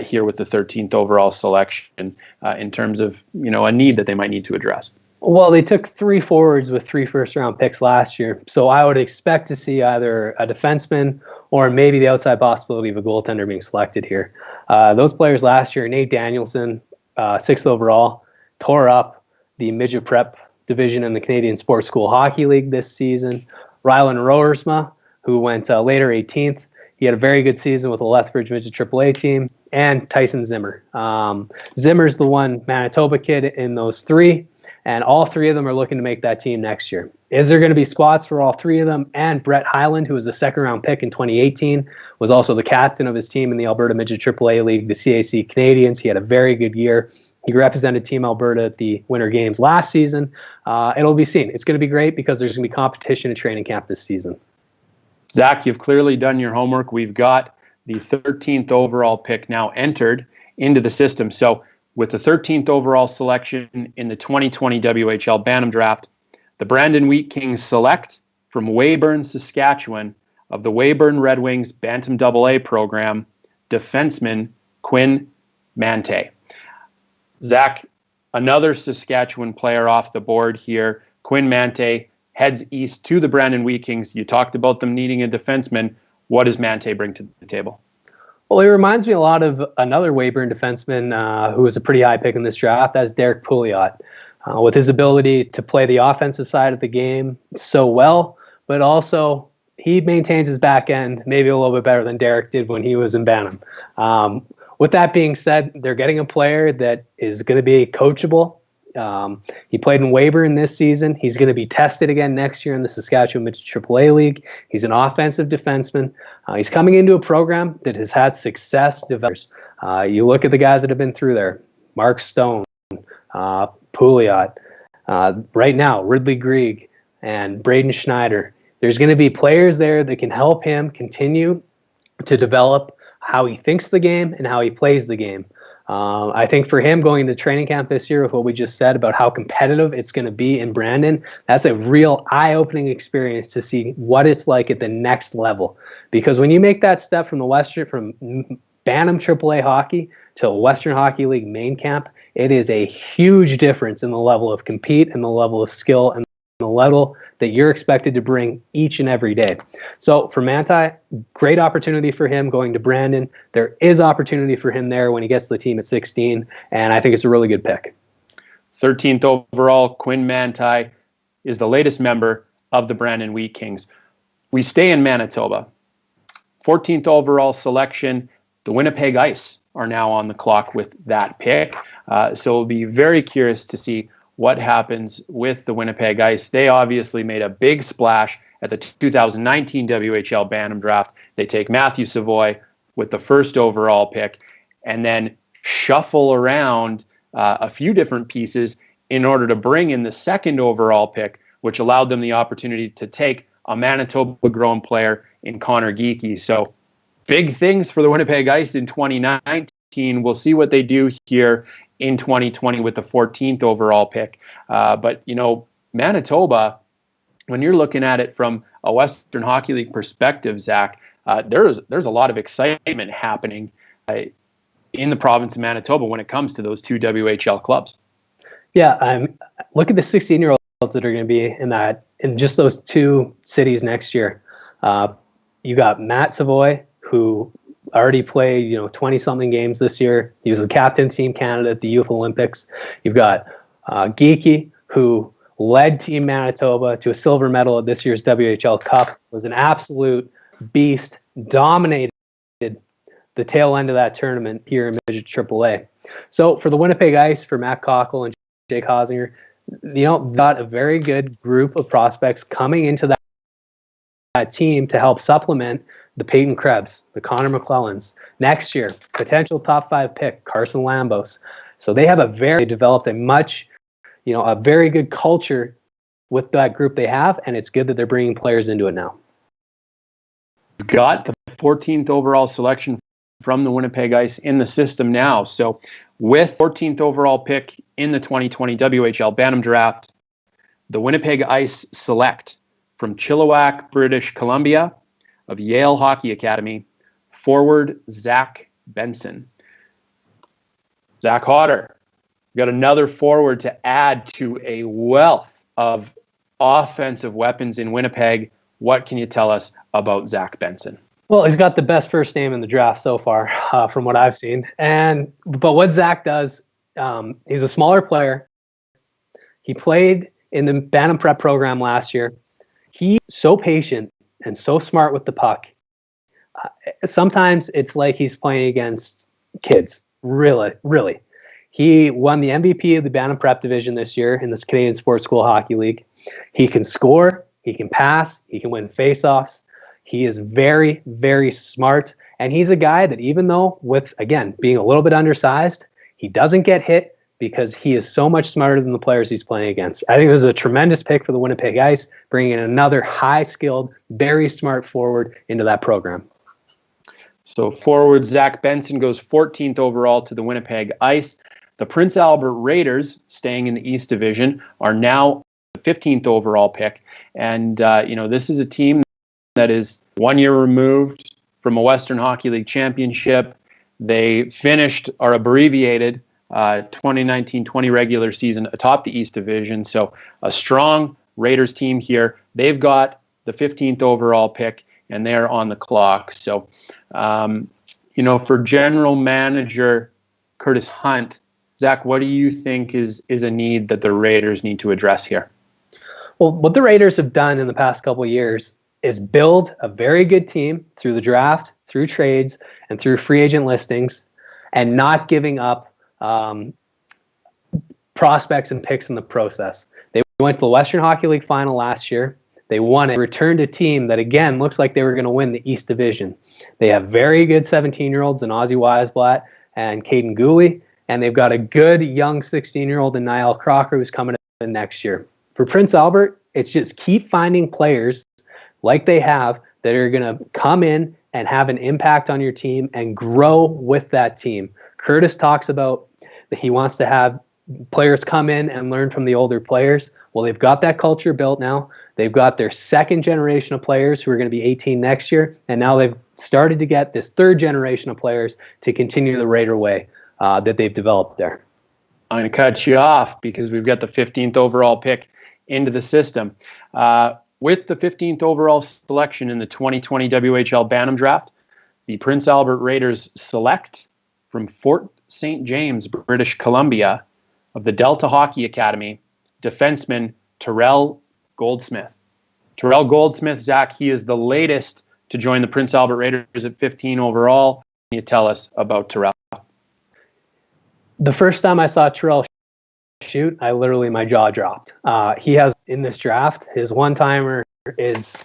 here with the 13th overall selection in terms of a need that they might need to address? Well, they took 3 forwards with 3 first-round picks last year, so I would expect to see either a defenseman or maybe the outside possibility of a goaltender being selected here. Those players last year, Nate Danielson, 6th overall, tore up the midget prep division in the Canadian Sports School Hockey League this season. Rylan Roersma, who went later 18th, he had a very good season with the Lethbridge Midget AAA team, and Tyson Zimmer. Zimmer's the one Manitoba kid in those 3. And all 3 of them are looking to make that team next year. Is there going to be spots for all 3 of them? And Brett Hyland, who was a second-round pick in 2018, was also the captain of his team in the Alberta Midget AAA League, the CAC Canadians. He had a very good year. He represented Team Alberta at the Winter Games last season. It'll be seen. It's going to be great because there's going to be competition at training camp this season. Zach, you've clearly done your homework. We've got the 13th overall pick now entered into the system. So with the 13th overall selection in the 2020 WHL Bantam Draft, the Brandon Wheat Kings select from Weyburn, Saskatchewan, of the Weyburn Red Wings Bantam AA program, defenseman Quinn Mante. Zach, another Saskatchewan player off the board here. Quinn Mante heads east to the Brandon Wheat Kings. You talked about them needing a defenseman. What does Mante bring to the table? Well, he reminds me a lot of another Weyburn defenseman who was a pretty high pick in this draft. That's Derek Pouliot. With his ability to play the offensive side of the game so well, but also he maintains his back end maybe a little bit better than Derek did when he was in Bantam. With that being said, they're getting a player that is going to be coachable. He played in Weyburn this season. He's going to be tested again next year in the Saskatchewan Midget AAA League. He's an offensive defenseman. He's coming into a program that has had success developers. You look at the guys that have been through there: Mark Stone, Pouliot, right now Ridley Grieg, and Braden Schneider. There's going to be players there that can help him continue to develop how he thinks the game and how he plays the game. I think for him going into training camp this year with what we just said about how competitive it's going to be in Brandon, that's a real eye-opening experience to see what it's like at the next level. Because when you make that step from Bantam AAA hockey to a Western Hockey League main camp, it is a huge difference in the level of compete and the level of skill and the level that you're expected to bring each and every day. So for Manti, great opportunity for him going to Brandon. There is opportunity for him there when he gets to the team at 16, and I think it's a really good pick. 13th overall, Quinn Manti is the latest member of the Brandon Wheat Kings. We stay in Manitoba. 14th overall selection, the Winnipeg Ice are now on the clock with that pick. So we'll be very curious to see what happens with the Winnipeg Ice. They obviously made a big splash at the 2019 WHL Bantam Draft. They take Matthew Savoy with the first overall pick and then shuffle around a few different pieces in order to bring in the second overall pick, which allowed them the opportunity to take a Manitoba-grown player in Connor Geekie. So big things for the Winnipeg Ice in 2019. We'll see what they do here in 2020 with the 14th overall pick. But, Manitoba, when you're looking at it from a Western Hockey League perspective, Zach, there's a lot of excitement happening in the province of Manitoba when it comes to those 2 WHL clubs. Yeah, look at the 16-year-olds that are going to be in that in just those two cities next year, you got Matt Savoy, who already played 20-something games this year. He was the captain of Team Canada at the Youth Olympics. You've got Geeky, who led Team Manitoba to a silver medal at this year's WHL Cup, was an absolute beast, dominated the tail end of that tournament here in Midget AAA. So for the Winnipeg Ice, for Matt Cockle and Jake Hosinger, got a very good group of prospects coming into that team to help supplement the Peyton Krebs, the Connor McClellans. Next year, potential top 5 pick, Carson Lambos. So they have developed a very good culture with that group they have, and it's good that they're bringing players into it now. You've got the 14th overall selection from the Winnipeg Ice in the system now. So with 14th overall pick in the 2020 WHL Bantam Draft, the Winnipeg Ice select from Chilliwack, British Columbia, of Yale Hockey Academy, forward Zach Benson. Zach Hodder, got another forward to add to a wealth of offensive weapons in Winnipeg. What can you tell us about Zach Benson? Well, he's got the best first name in the draft so far, from what I've seen. But what Zach does, he's a smaller player. He played in the Bantam Prep program last year. He's so patient and so smart with the puck. Sometimes it's like he's playing against kids. Really. He won the MVP of the Bantam Prep division this year in this Canadian Sports School Hockey League. He can score, he can pass, he can win faceoffs. He is very, very smart. And he's a guy that, even though with, again, being a little bit undersized, he doesn't get hit because he is so much smarter than the players he's playing against. I think this is a tremendous pick for the Winnipeg Ice, bringing in another high-skilled, very smart forward into that program. So forward Zach Benson goes 14th overall to the Winnipeg Ice. The Prince Albert Raiders, staying in the East Division, are now the 15th overall pick. And, this is a team that is 1 year removed from a Western Hockey League championship. They finished or abbreviated 2019-20 regular season atop the East Division. So a strong Raiders team here. They've got the 15th overall pick, and they're on the clock. So, for general manager Curtis Hunt, Zach, what do you think is a need that the Raiders need to address here? Well, what the Raiders have done in the past couple of years is build a very good team through the draft, through trades, and through free agent listings, and not giving up prospects and picks in the process. They went to the Western Hockey League final last year. They won it, returned a team that, again, looks like they were going to win the East Division. They have very good 17-year-olds in Ozzy Weisblatt and Caden Gooley, and they've got a good young 16-year-old in Niall Crocker who's coming in next year. For Prince Albert, it's just keep finding players like they have that are going to come in and have an impact on your team and grow with that team. Curtis talks about that he wants to have players come in and learn from the older players. Well, they've got that culture built now. They've got their second generation of players who are going to be 18 next year, and now they've started to get this third generation of players to continue the Raider way that they've developed there. I'm going to cut you off because we've got the 15th overall pick into the system. With the 15th overall selection in the 2020 WHL Bantam Draft, the Prince Albert Raiders select from Fort St. James, British Columbia, of the Delta Hockey Academy, defenseman Terrell Goldsmith. Terrell Goldsmith, Zach, he is the latest to join the Prince Albert Raiders at 15 overall. What can you tell us about Terrell? The first time I saw Terrell shoot, my jaw dropped. He has, in this draft, his one-timer is,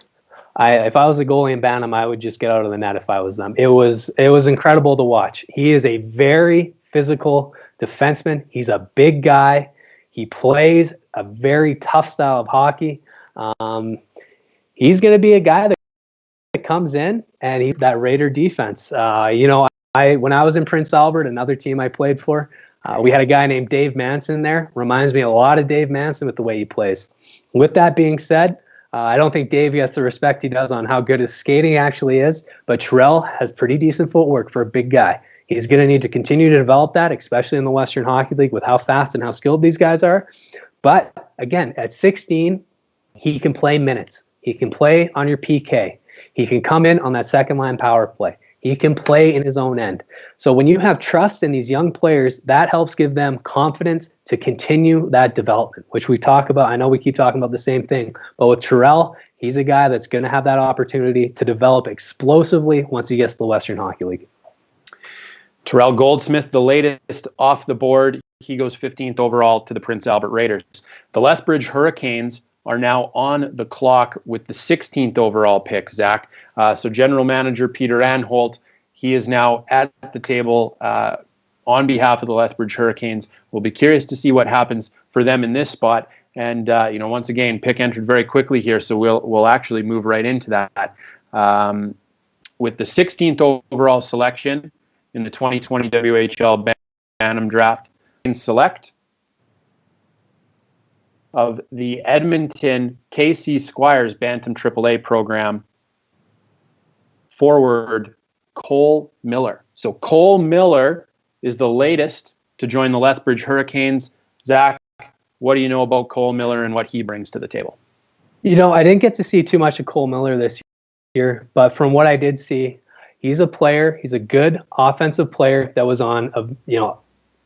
if I was a goalie in Bantam, I would just get out of the net if I was them. It was incredible to watch. He is a very physical defenseman. He's a big guy. He plays a very tough style of hockey. He's going to be a guy that comes in and that Raider defense. When I was in Prince Albert, another team I played for, we had a guy named Dave Manson there. Reminds me a lot of Dave Manson with the way he plays. With that being said, I don't think Dave gets the respect he does on how good his skating actually is, but Terrell has pretty decent footwork for a big guy. He's going to need to continue to develop that, especially in the Western Hockey League with how fast and how skilled these guys are. But again, at 16, he can play minutes. He can play on your PK. He can come in on that second line power play. He can play in his own end. So when you have trust in these young players, that helps give them confidence to continue that development, which we talk about. I know we keep talking about the same thing, but with Terrell, he's a guy that's going to have that opportunity to develop explosively once he gets to the Western Hockey League. Terrell Goldsmith, the latest off the board. He goes 15th overall to the Prince Albert Raiders. The Lethbridge Hurricanes are now on the clock with the 16th overall pick, Zach. So General Manager Peter Anholt, he is now at the table on behalf of the Lethbridge Hurricanes. We'll be curious to see what happens for them in this spot. And once again, pick entered very quickly here, so we'll actually move right into that. With the 16th overall selection in the 2020 WHL Bantam Draft, in select of the Edmonton KC Squires Bantam AAA program, forward Cole Miller. So Cole Miller is the latest to join the Lethbridge Hurricanes. Zach, what do you know about Cole Miller and what he brings to the table? I didn't get to see too much of Cole Miller this year, but from what I did see, he's a player. He's a good offensive player that was on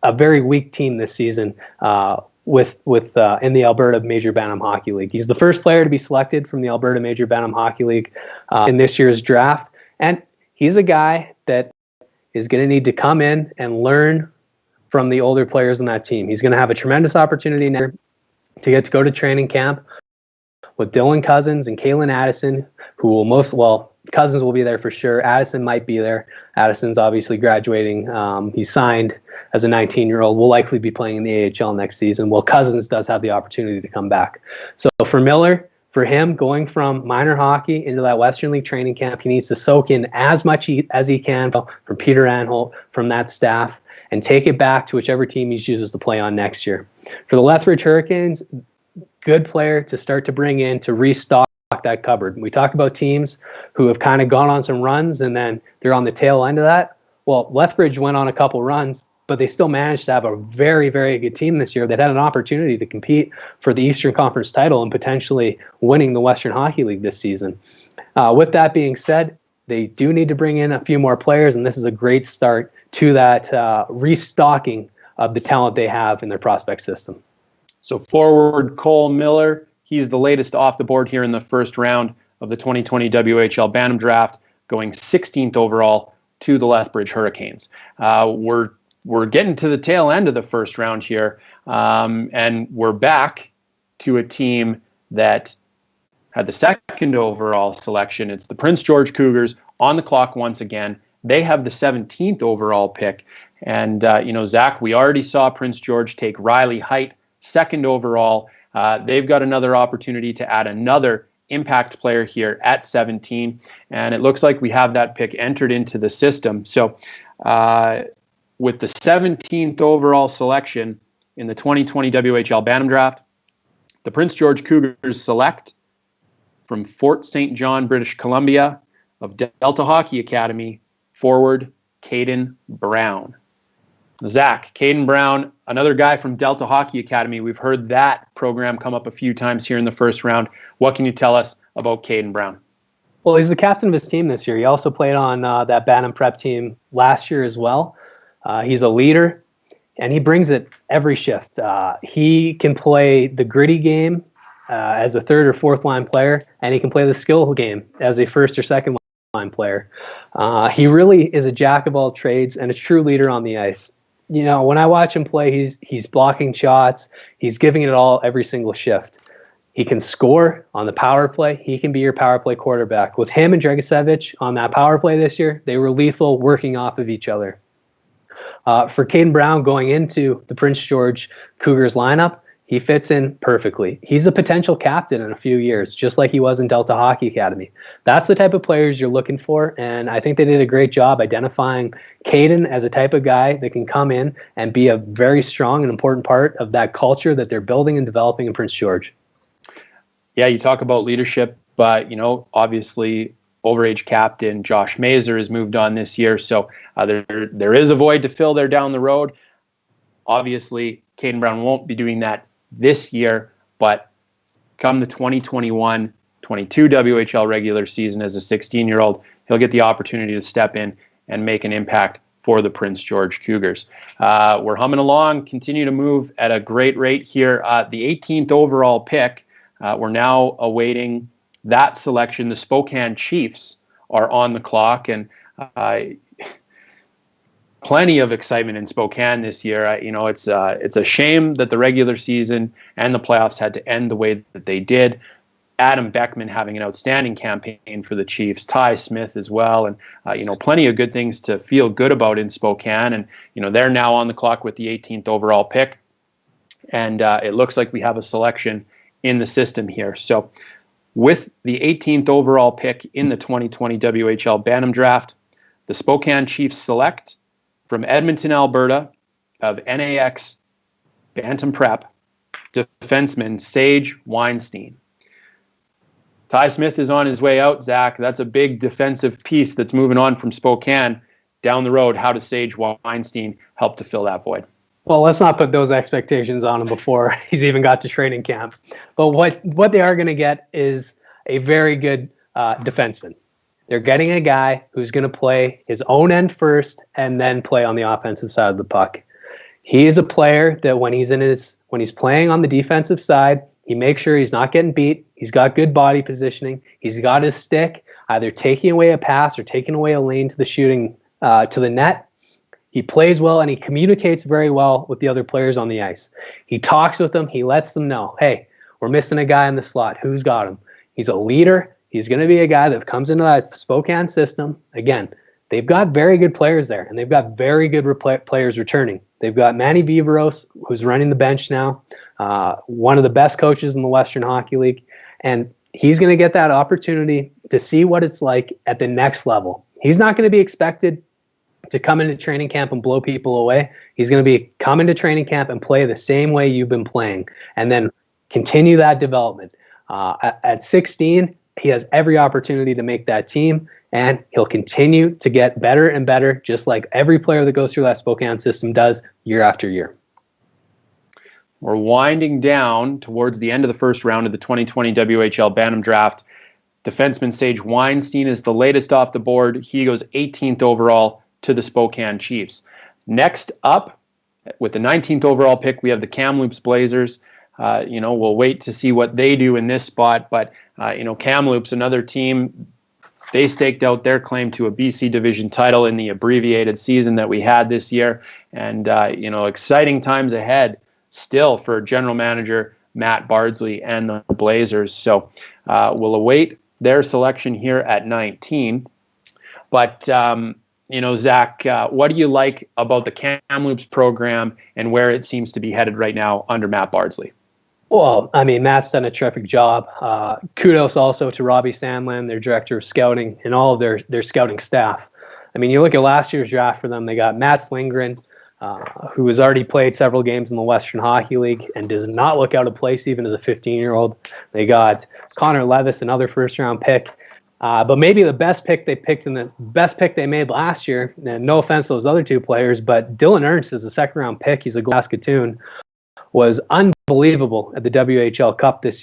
a very weak team this season in the Alberta Major Bantam Hockey League. He's the first player to be selected from the Alberta Major Bantam Hockey League in this year's draft. And he's a guy that is going to need to come in and learn from the older players on that team. He's going to have a tremendous opportunity now to get to go to training camp with Dylan Cousins and Kalen Addison, who will Cousins will be there for sure. Addison might be there. Addison's obviously graduating. He's signed as a 19-year-old. Will likely be playing in the AHL next season. Well, Cousins does have the opportunity to come back. So for Miller, for him, going from minor hockey into that Western League training camp, he needs to soak in as much as he can from Peter Anholt, from that staff, and take it back to whichever team he chooses to play on next year. For the Lethbridge Hurricanes, good player to start to bring in to restock that cupboard. We talk about teams who have kind of gone on some runs and then they're on the tail end of that. Well, Lethbridge went on a couple runs, but they still managed to have a very, very good team this year that had an opportunity to compete for the Eastern Conference title and potentially winning the Western Hockey League this season. With that being said, they do need to bring in a few more players, and this is a great start to that restocking of the talent they have in their prospect system. So forward Cole Miller, he's the latest off the board here in the first round of the 2020 WHL Bantam Draft, going 16th overall to the Lethbridge Hurricanes. We're getting to the tail end of the first round here, and we're back to a team that had the second overall selection. It's the Prince George Cougars on the clock once again. They have the 17th overall pick. And, Zach, we already saw Prince George take Riley Height second overall. They've got another opportunity to add another impact player here at 17. And it looks like we have that pick entered into the system. So with the 17th overall selection in the 2020 WHL Bantam Draft, the Prince George Cougars select from Fort St. John, British Columbia, of Delta Hockey Academy, forward Caden Brown. Zach, Caden Brown, another guy from Delta Hockey Academy. We've heard that program come up a few times here in the first round. What can you tell us about Caden Brown? Well, he's the captain of his team this year. He also played on that Bantam Prep team last year as well. He's a leader, and he brings it every shift. He can play the gritty game as a third or fourth line player, and he can play the skill game as a first or second line player. He really is a jack of all trades and a true leader on the ice. When I watch him play, he's blocking shots. He's giving it all every single shift. He can score on the power play. He can be your power play quarterback. With him and Dragicevic on that power play this year, they were lethal, working off of each other. For Caden Brown going into the Prince George Cougars lineup, he fits in perfectly. He's a potential captain in a few years, just like he was in Delta Hockey Academy. That's the type of players you're looking for, and I think they did a great job identifying Caden as a type of guy that can come in and be a very strong and important part of that culture that they're building and developing in Prince George. Yeah, you talk about leadership, but, obviously overage captain Josh Mazer has moved on this year, so there is a void to fill there down the road. Obviously, Caden Brown won't be doing that this year, but come the 2021-22 WHL regular season as a 16-year-old, he'll get the opportunity to step in and make an impact for the Prince George Cougars. We're humming along, continue to move at a great rate here. The 18th overall pick, we're now awaiting that selection. The Spokane Chiefs are on the clock, and plenty of excitement in Spokane this year. It's a shame that the regular season and the playoffs had to end the way that they did. Adam Beckman having an outstanding campaign for the Chiefs, Ty Smith as well, and plenty of good things to feel good about in Spokane. And they're now on the clock with the 18th overall pick, and it looks like we have a selection in the system here. So with the 18th overall pick in the 2020 WHL Bantam Draft, the Spokane Chiefs select from Edmonton, Alberta, of NAX Bantam Prep, defenseman Sage Weinstein. Ty Smith is on his way out, Zach. That's a big defensive piece that's moving on from Spokane down the road. How does Sage Weinstein help to fill that void? Well, let's not put those expectations on him before he's even got to training camp. But what they are going to get is a very good defenseman. They're getting a guy who's going to play his own end first and then play on the offensive side of the puck. He is a player that when he's playing on the defensive side, he makes sure he's not getting beat. He's got good body positioning. He's got his stick, either taking away a pass or taking away a lane to the shooting to the net. He plays well and he communicates very well with the other players on the ice. He talks with them. He lets them know, hey, we're missing a guy in the slot. Who's got him? He's a leader. He's going to be a guy that comes into that Spokane system. Again, they've got very good players there, and they've got very good players returning. They've got Manny Viveros, who's running the bench now, one of the best coaches in the Western Hockey League, and he's going to get that opportunity to see what it's like at the next level. He's not going to be expected to come into training camp and blow people away. He's going to be come into training camp and play the same way you've been playing, and then continue that development. At 16, he has every opportunity to make that team, and he'll continue to get better and better, just like every player that goes through that Spokane system does year after year. We're winding down towards the end of the first round of the 2020 WHL Bantam Draft. Defenseman Sage Weinstein is the latest off the board. He goes 18th overall to the Spokane Chiefs. Next up, with the 19th overall pick, we have the Kamloops Blazers. We'll wait to see what they do in this spot, but Kamloops, another team, they staked out their claim to a BC Division title in the abbreviated season that we had this year, and exciting times ahead still for General Manager Matt Bardsley and the Blazers. So we'll await their selection here at 19. But Zach, what do you like about the Kamloops program and where it seems to be headed right now under Matt Bardsley? Well, I mean, Matt's done a terrific job. Kudos also to Robbie Sandland, their director of scouting, and all of their scouting staff. I mean, you look at last year's draft for them, they got Mats Lindgren, who has already played several games in the Western Hockey League and does not look out of place even as a 15-year-old. They got Connor Levis, another first-round pick. But maybe the best pick they picked and the best pick they made last year, and no offense to those other two players, but Dylan Ernst is a second-round pick. He's a Saskatoon. Was unbelievable at the WHL Cup this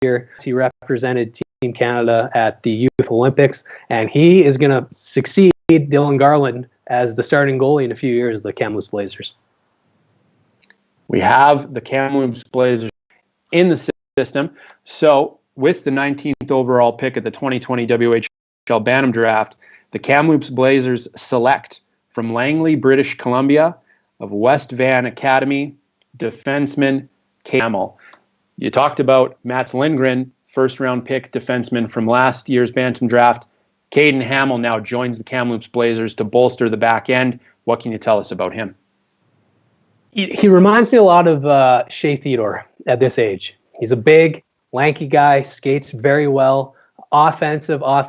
year. He represented Team Canada at the Youth Olympics, and he is going to succeed Dylan Garland as the starting goalie in a few years of the Kamloops Blazers. We have the Kamloops Blazers in the system. So with the 19th overall pick at the 2020 WHL Bantam Draft, the Kamloops Blazers select from Langley, British Columbia, of West Van Academy, defenseman Camel. You talked about Mats Lindgren, first-round pick defenseman from last year's Bantam Draft. Caden Hamill now joins the Kamloops Blazers to bolster the back end. What can you tell us about him? He reminds me a lot of Shea Theodore at this age. He's a big, lanky guy, skates very well, offensive. I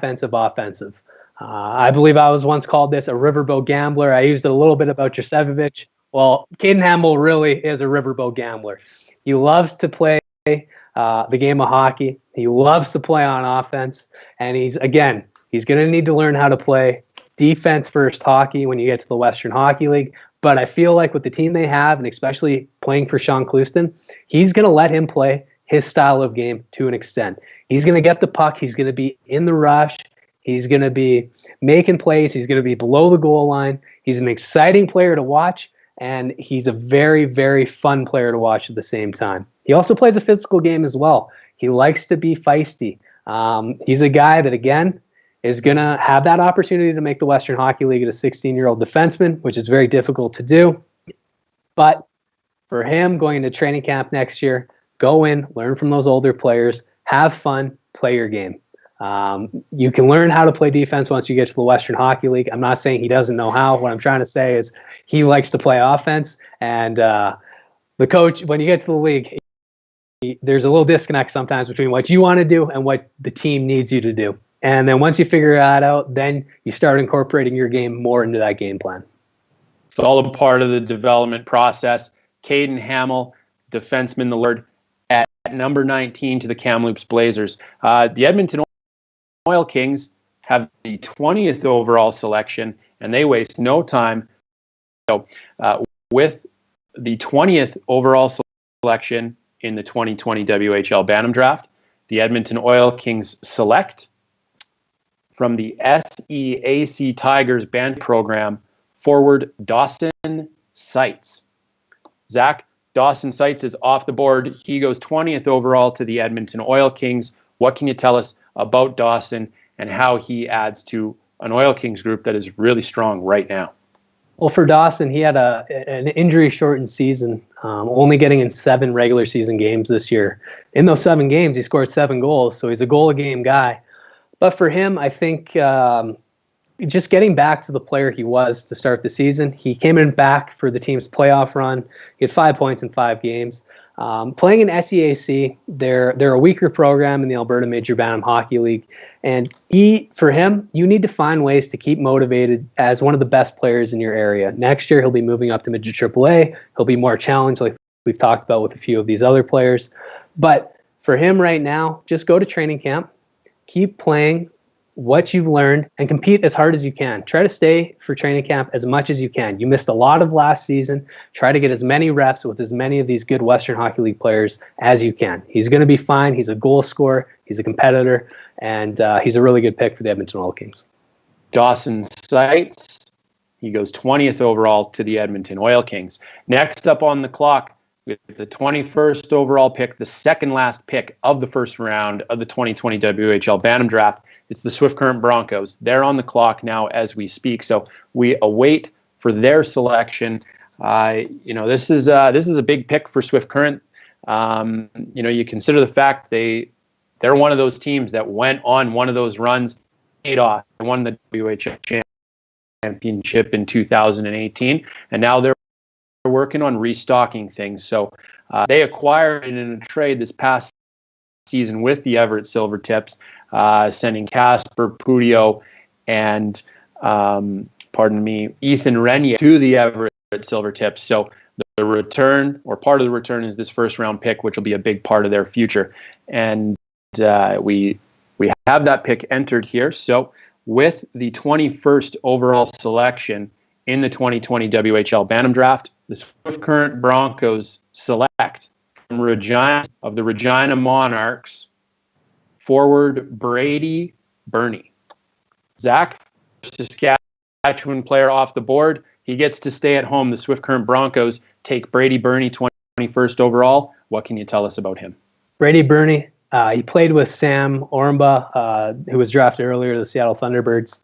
believe I was once called this a riverboat gambler. I used it a little bit about Jurcevic. Well, Caden Hamill really is a riverboat gambler. He loves to play the game of hockey. He loves to play on offense. And he's going to need to learn how to play defense-first hockey when you get to the Western Hockey League. But I feel like with the team they have, and especially playing for Sean Clouston, he's going to let him play his style of game to an extent. He's going to get the puck. He's going to be in the rush. He's going to be making plays. He's going to be below the goal line. He's an exciting player to watch, and he's a very, very fun player to watch at the same time. He also plays a physical game as well. He likes to be feisty. He's a guy that, again, is going to have that opportunity to make the Western Hockey League as a 16-year-old defenseman, which is very difficult to do. But for him, going into training camp next year, go in, learn from those older players, have fun, play your game. You can learn how to play defense once you get to the Western Hockey League. I'm not saying he doesn't know how. What I'm trying to say is he likes to play offense. And the coach, when you get to the league, there's a little disconnect sometimes between what you want to do and what the team needs you to do. And then once you figure that out, then you start incorporating your game more into that game plan. It's all a part of the development process. Caden Hamill, defenseman, the Lord, at number 19 to the Kamloops Blazers. The Edmonton Oil Kings have the 20th overall selection, and they waste no time. So with the 20th overall selection in the 2020 WHL Bantam Draft, the Edmonton Oil Kings select from the SEAC Tigers band program forward Dawson Seitz. Zach, Dawson Seitz is off the board. He goes 20th overall to the Edmonton Oil Kings. What can you tell us about Dawson and how he adds to an Oil Kings group that is really strong right now? Well, for Dawson, he had an injury-shortened season, only getting in 7 regular season games this year. In those 7 games, he scored 7 goals, so he's a goal-a-game guy. But for him, I think just getting back to the player he was to start the season, he came in back for the team's playoff run. He had 5 points in 5 games. Playing in SEAC, they're a weaker program in the Alberta Major Bantam Hockey League. And for him, you need to find ways to keep motivated as one of the best players in your area. Next year, he'll be moving up to Midget AAA. He'll be more challenged, like we've talked about with a few of these other players. But for him right now, just go to training camp, keep playing what you've learned, and compete as hard as you can. Try to stay for training camp as much as you can. You missed a lot of last season. Try to get as many reps with as many of these good Western Hockey League players as you can. He's going to be fine. He's a goal scorer. He's a competitor. And he's a really good pick for the Edmonton Oil Kings. Dawson Seitz, he goes 20th overall to the Edmonton Oil Kings. Next up on the clock, with the 21st overall pick, the second last pick of the first round of the 2020 WHL Bantam Draft, it's the Swift Current Broncos. They're on the clock now as we speak, so we await for their selection. This is a big pick for Swift Current. You consider the fact they're one of those teams that went on one of those runs, paid off, and won the WHL championship in 2018, and now they're working on restocking things. So they acquired in a trade this past season with the Everett Silvertips, sending Casper Pudio and Ethan Renier to the Everett Silvertips. So the return, or part of the return, is this first round pick, which will be a big part of their future. And we have that pick entered here. So with the 21st overall selection in the 2020 WHL Bantam Draft, the Swift Current Broncos select from Regina of the Regina Monarchs forward Brady Burney. Zach, Saskatchewan player off the board. He gets to stay at home. The Swift Current Broncos take Brady Burney, 21st overall. What can you tell us about him? Brady Burney, he played with Sam Ormba, who was drafted earlier to the Seattle Thunderbirds.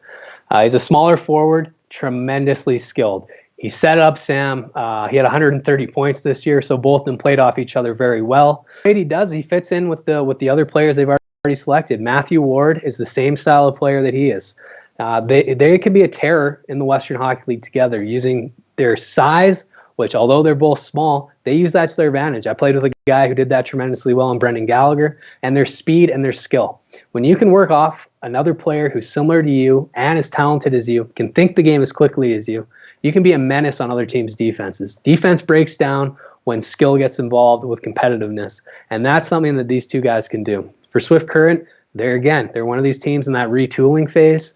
He's a smaller forward, tremendously skilled. He set up Sam. He had 130 points this year, so both of them played off each other very well. He fits in with the other players they've already selected. Matthew Ward is the same style of player that he is. They could be a terror in the Western Hockey League together, using their size, which, although they're both small, they use that to their advantage. I played with a guy who did that tremendously well in Brendan Gallagher, and their speed and their skill. When you can work off another player who's similar to you and as talented as you, can think the game as quickly as you, you can be a menace on other teams' defenses. Defense breaks down when skill gets involved with competitiveness, and that's something that these two guys can do. For Swift Current, they're one of these teams in that retooling phase.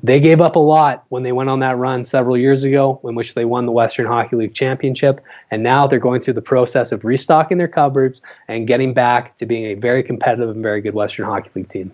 They gave up a lot when they went on that run several years ago in which they won the Western Hockey League Championship, and now they're going through the process of restocking their cupboards and getting back to being a very competitive and very good Western Hockey League team.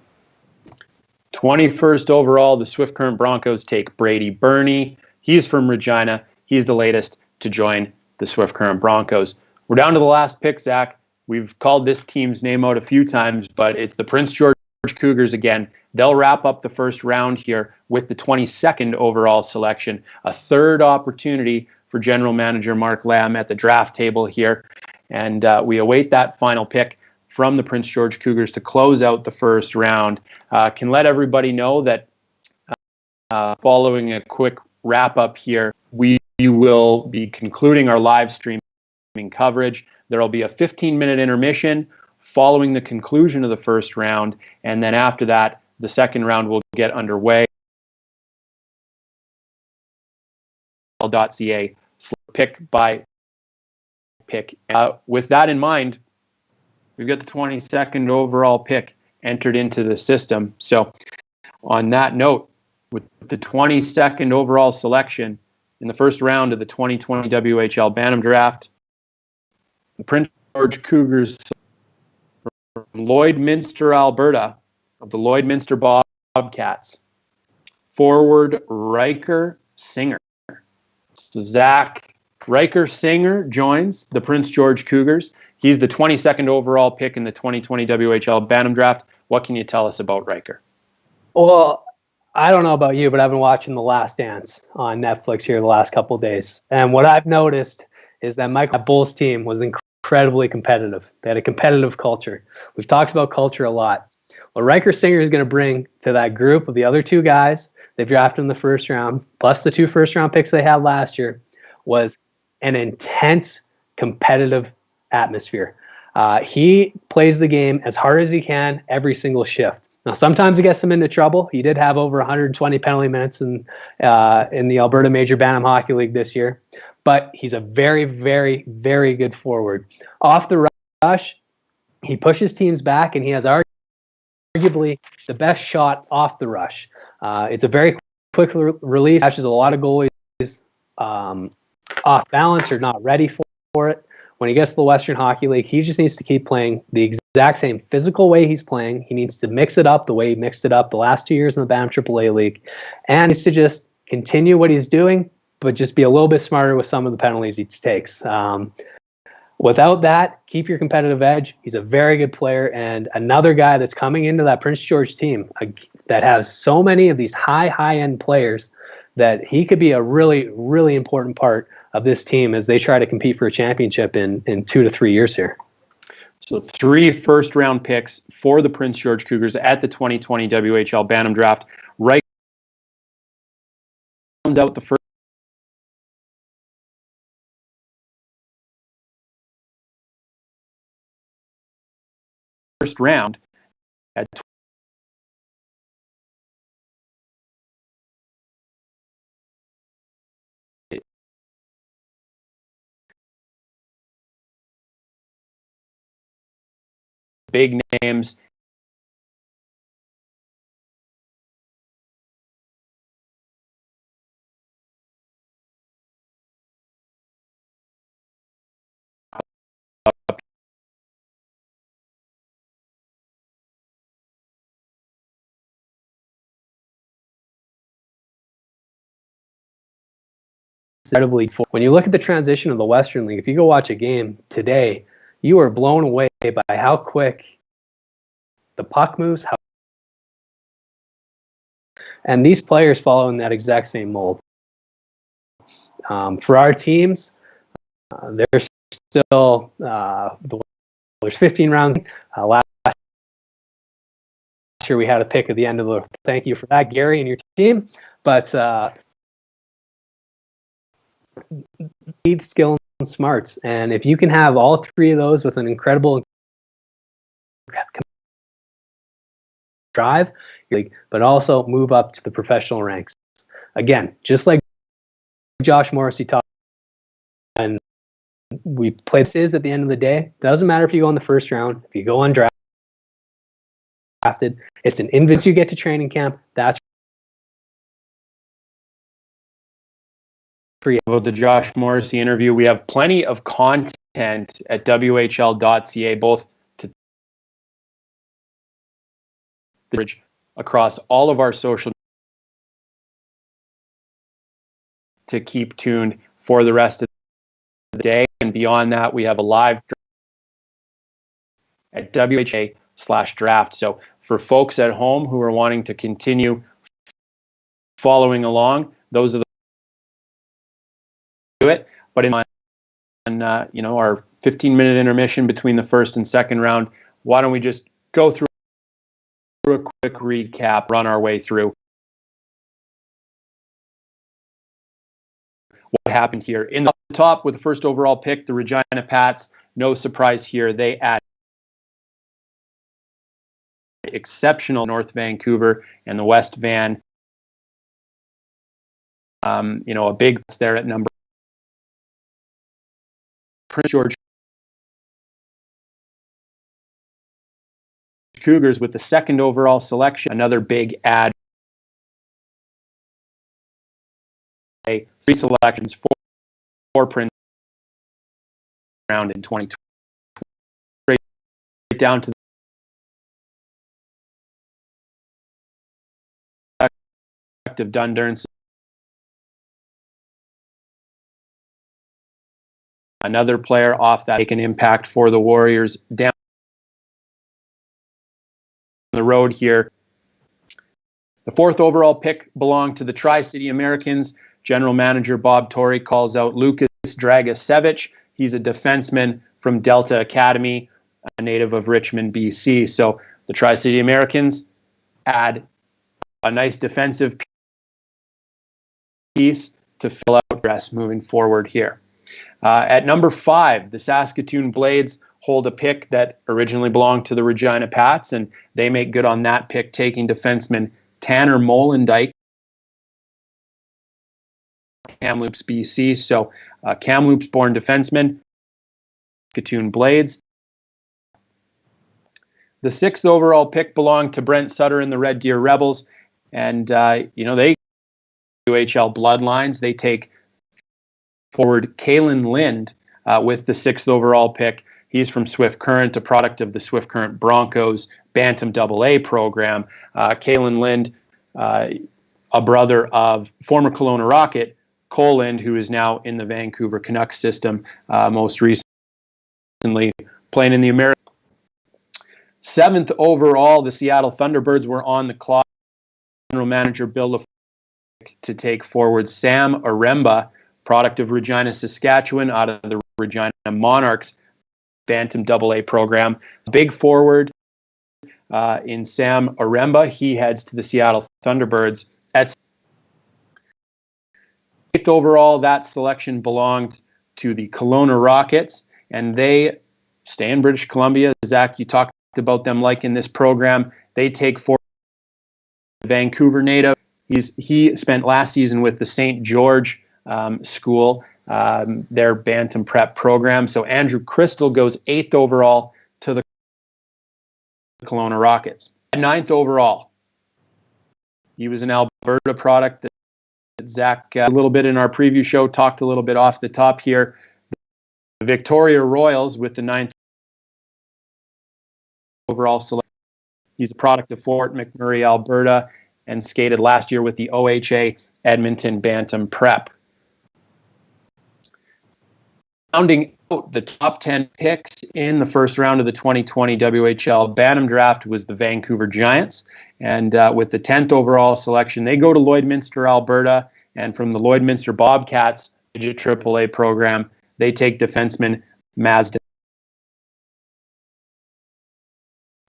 21st overall, the Swift Current Broncos take Brady Burney. He's from Regina. He's the latest to join the Swift Current Broncos. We're down to the last pick, Zach. We've called this team's name out a few times, but it's the Prince George Cougars again. They'll wrap up the first round here with the 22nd overall selection, a third opportunity for general manager Mark Lamb at the draft table here. And we await that final pick from the Prince George Cougars to close out the first round. Can let everybody know that following a quick wrap up here, we will be concluding our live streaming coverage. There will be a 15-minute intermission following the conclusion of the first round, and then after that, the second round will get underway. .ca pick by pick. With that in mind, we've got the 22nd overall pick entered into the system. So on that note, with the 22nd overall selection in the first round of the 2020 WHL Bantam Draft, the Prince George Cougars from Lloydminster, Alberta, of the Lloydminster Bobcats, forward Riker Singer. So Zach Riker Singer joins the Prince George Cougars. He's the 22nd overall pick in the 2020 WHL Bantam Draft. What can you tell us about Riker? Well, I don't know about you, but I've been watching The Last Dance on Netflix here the last couple of days. And what I've noticed is that Michael Bull's team was incredibly competitive. They had a competitive culture. We've talked about culture a lot. What Riker Singer is going to bring to that group of the other two guys they've drafted in the first round, plus the 2 first-round picks they had last year, was an intense, competitive atmosphere. He plays the game as hard as he can every single shift. Now, sometimes it gets him into trouble. He did have over 120 penalty minutes in the Alberta Major Bantam Hockey League this year, but he's a very, very, very good forward. Off the rush, he pushes teams back, and he has arguably the best shot off the rush. It's a very quick release, catches a lot of goalies off balance or not ready for it. When he gets to the Western Hockey League, he just needs to keep playing the exact same physical way he's playing. He needs to mix it up the way he mixed it up the last 2 years in the Bantam AAA League, and he needs to just continue what he's doing, but just be a little bit smarter with some of the penalties he takes. Without that, keep your competitive edge. He's a very good player, and another guy that's coming into that Prince George team that has so many of these high-end players that he could be a really, really important part of this team as they try to compete for a championship in 2 to 3 years here. So 3 first-round picks for the Prince George Cougars at the 2020 WHL Bantam Draft. Right rounds out the first round at big names. When you look at the transition of the Western League, if you go watch a game today, you are blown away by how quick the puck moves, and these players follow in that exact same mold. For our teams, there's still there's 15 rounds. Last year we had a pick at the end of the. Thank you for that, Gary, and your team. But need skill and smarts, and if you can have all 3 of those with an incredible drive, but also move up to the professional ranks. Again, just like Josh Morrissey taught, and we play this is at the end of the day, doesn't matter if you go in the first round, if you go undrafted, it's an invitation you get to training camp. That's about the Josh Morrissey interview. We have plenty of content at WHL.ca, both to across all of our social to keep tuned for the rest of the day. And beyond that, we have a live at WHA/draft. So for folks at home who are wanting to continue following along, those are the do it. But in our 15-minute intermission between the first and second round, why don't we just go through a quick recap, run our way through what happened here. In the top with the first overall pick, the Regina Pats. No surprise here. They add exceptional North Vancouver and the West Van. A big there at number Prince George Cougars with the second overall selection. Another big add. 3 selections for Prince round in 2020. Right down to the of Dundurns. Another player off that make an impact for the Warriors down the road here. The 4th overall pick belonged to the Tri-City Americans. General Manager Bob Torrey calls out Lukas Dragicevic. He's a defenseman from Delta Academy, a native of Richmond, BC. So the Tri-City Americans add a nice defensive piece to fill out rest moving forward here. At number 5, the Saskatoon Blades hold a pick that originally belonged to the Regina Pats, and they make good on that pick, taking defenseman Tanner Molendijk, Kamloops, BC. So Kamloops-born defenseman, Saskatoon Blades. The 6th overall pick belonged to Brent Sutter and the Red Deer Rebels, and they UHL bloodlines. They take forward Kalen Lind with the 6th overall pick. He's from Swift Current, a product of the Swift Current Broncos Bantam AA program. Kalen Lind, a brother of former Kelowna Rocket Cole Lind, who is now in the Vancouver Canucks system, most recently playing in the American. 7th overall, the Seattle Thunderbirds were on the clock. General Manager Bill LaFleur to take forward Sam Aremba, product of Regina, Saskatchewan, out of the Regina Monarchs Bantam AA program. Big forward in Sam Aremba. He heads to the Seattle Thunderbirds. At 8th overall, that selection belonged to the Kelowna Rockets, and they stay in British Columbia. Zach, you talked about them liking this program. They take forward the Vancouver native. He spent last season with the St. George school, their Bantam Prep program. So Andrew Crystal goes 8th overall to the Kelowna Rockets. 9th overall, he was an Alberta product that Zach, a little bit in our preview show, talked a little bit off the top here. The Victoria Royals with the 9th overall selection. He's a product of Fort McMurray, Alberta, and skated last year with the OHA Edmonton Bantam Prep. Rounding out the top 10 picks in the first round of the 2020 WHL Bantam Draft was the Vancouver Giants. And with the 10th overall selection, they go to Lloydminster, Alberta. And from the Lloydminster Bobcats, midget AAA program, they take defenseman Mazda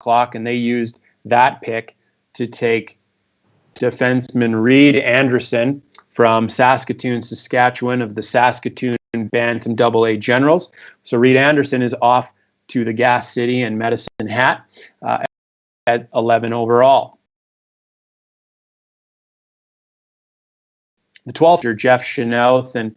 Clock, and they used that pick to take defenseman Reed Anderson from Saskatoon, Saskatchewan, of the Saskatoon Bantam AA Generals. So Reed Anderson is off to the Gas City and Medicine Hat at 11 overall. The 12th, Jeff Chenouth and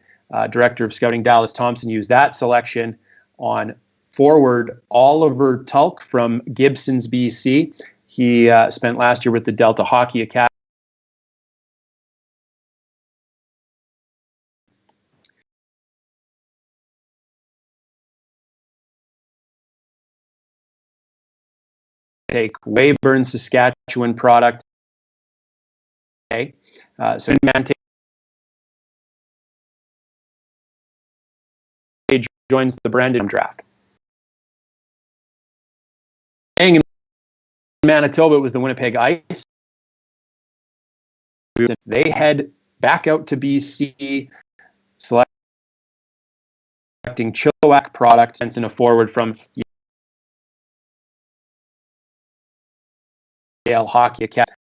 Director of Scouting Dallas Thompson used that selection on forward Oliver Tulk from Gibsons, BC. He spent last year with the Delta Hockey Academy. take Weyburn Saskatchewan product. Okay, so man joins the Brendan draft. In Manitoba, it was the Winnipeg Ice. They head back out to BC, selecting Chilliwack product and a forward from Yale Hockey Academy.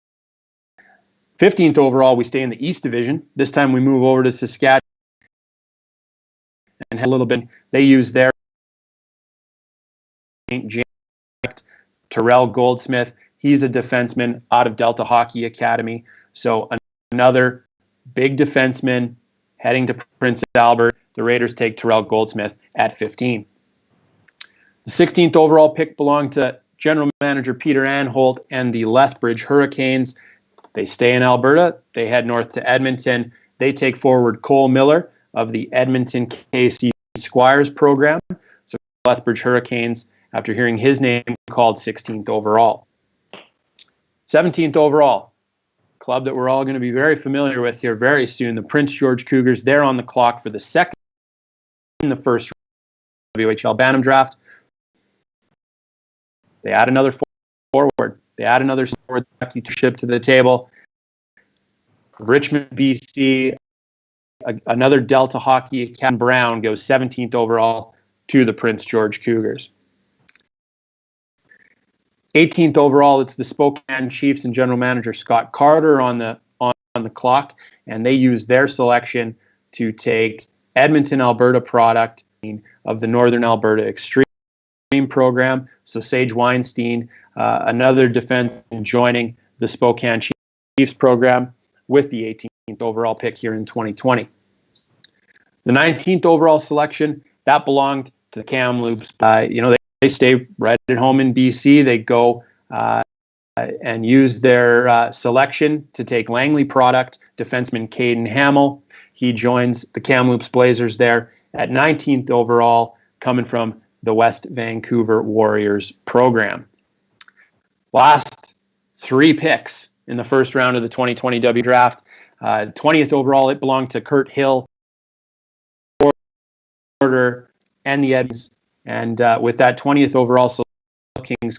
15th overall, we stay in the East Division. This time we move over to Saskatchewan and a little bit. They use their Terrell Goldsmith. He's a defenseman out of Delta Hockey Academy. So another big defenseman heading to Prince Albert. The Raiders take Terrell Goldsmith at 15. The 16th overall pick belonged to general manager Peter Anholt and the Lethbridge Hurricanes. They stay in Alberta. They head north to Edmonton. They take forward Cole Miller of the Edmonton KC Squires program. So Lethbridge Hurricanes, after hearing his name called, 16th overall. 17th overall, club that we're all going to be very familiar with here very soon, the Prince George Cougars. They're on the clock for the second in the first WHL Bantam draft. They add another forward. They add another forward ship to the table. Richmond, BC, another Delta Hockey. Ken Brown goes 17th overall to the Prince George Cougars. 18th overall, it's the Spokane Chiefs and general manager Scott Carter on the clock, and they use their selection to take Edmonton, Alberta product of the Northern Alberta Extreme program. So Sage Weinstein, another defenseman joining the Spokane Chiefs program with the 18th overall pick here in 2020. The 19th overall selection, that belonged to the Kamloops. They stay right at home in BC. They go and use their selection to take Langley product, defenseman Caden Hamill. He joins the Kamloops Blazers there at 19th overall, coming from the West Vancouver Warriors program. Last three picks in the first round of the 2020 W draft. 20th overall, it belonged to Kurt Hill, Porter, and the Edmonds. And with that 20th overall, Kings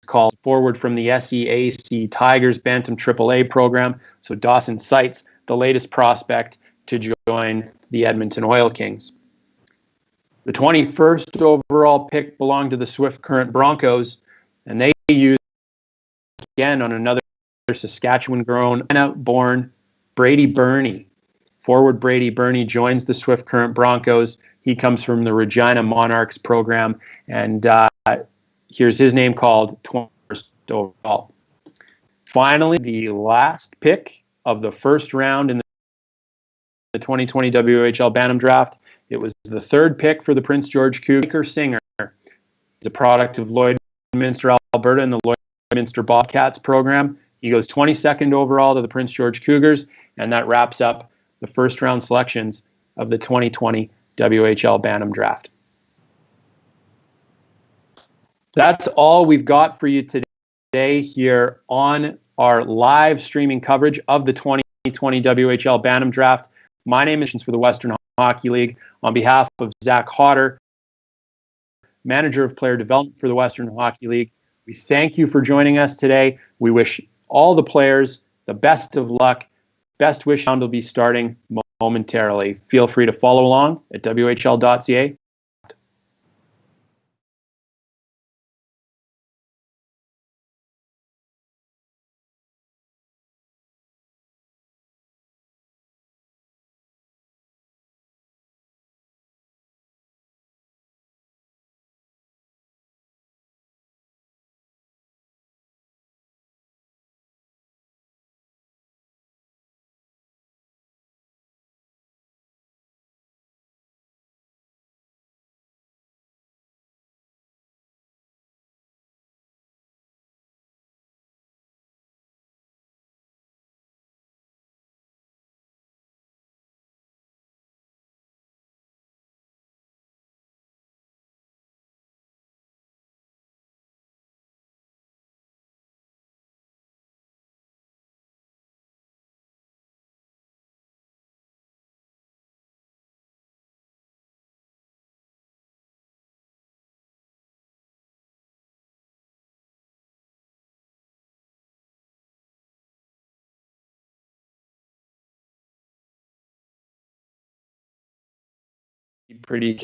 called forward from the SEAC Tigers Bantam AAA program. So Dawson Seitz, the latest prospect to join the Edmonton Oil Kings. The 21st overall pick belonged to the Swift Current Broncos, and they used again on another Saskatchewan-grown, born Brady Burney. Forward Brady Burney joins the Swift Current Broncos. He comes from the Regina Monarchs program, and here's his name called 21st overall. Finally, the last pick of the first round in the 2020 WHL Bantam draft. It was the third pick for the Prince George Cougars. Singer is a product of Lloydminster, Alberta, and the Lloydminster Bobcats program. He goes 22nd overall to the Prince George Cougars, and that wraps up the first round selections of the 2020 WHL Bantam draft. That's all we've got for you today here on our live streaming coverage of the 2020 WHL Bantam draft. My name is for the Western Hockey League. On behalf of Zach Hodder, Manager of Player Development for the Western Hockey League, we thank you for joining us today. We wish all the players the best of luck. Best wish round will be starting momentarily. Feel free to follow along at whl.ca.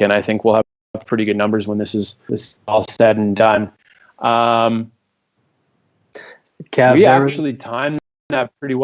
and I think we'll have pretty good numbers when this is all said and done. Cav, we actually timed that pretty well.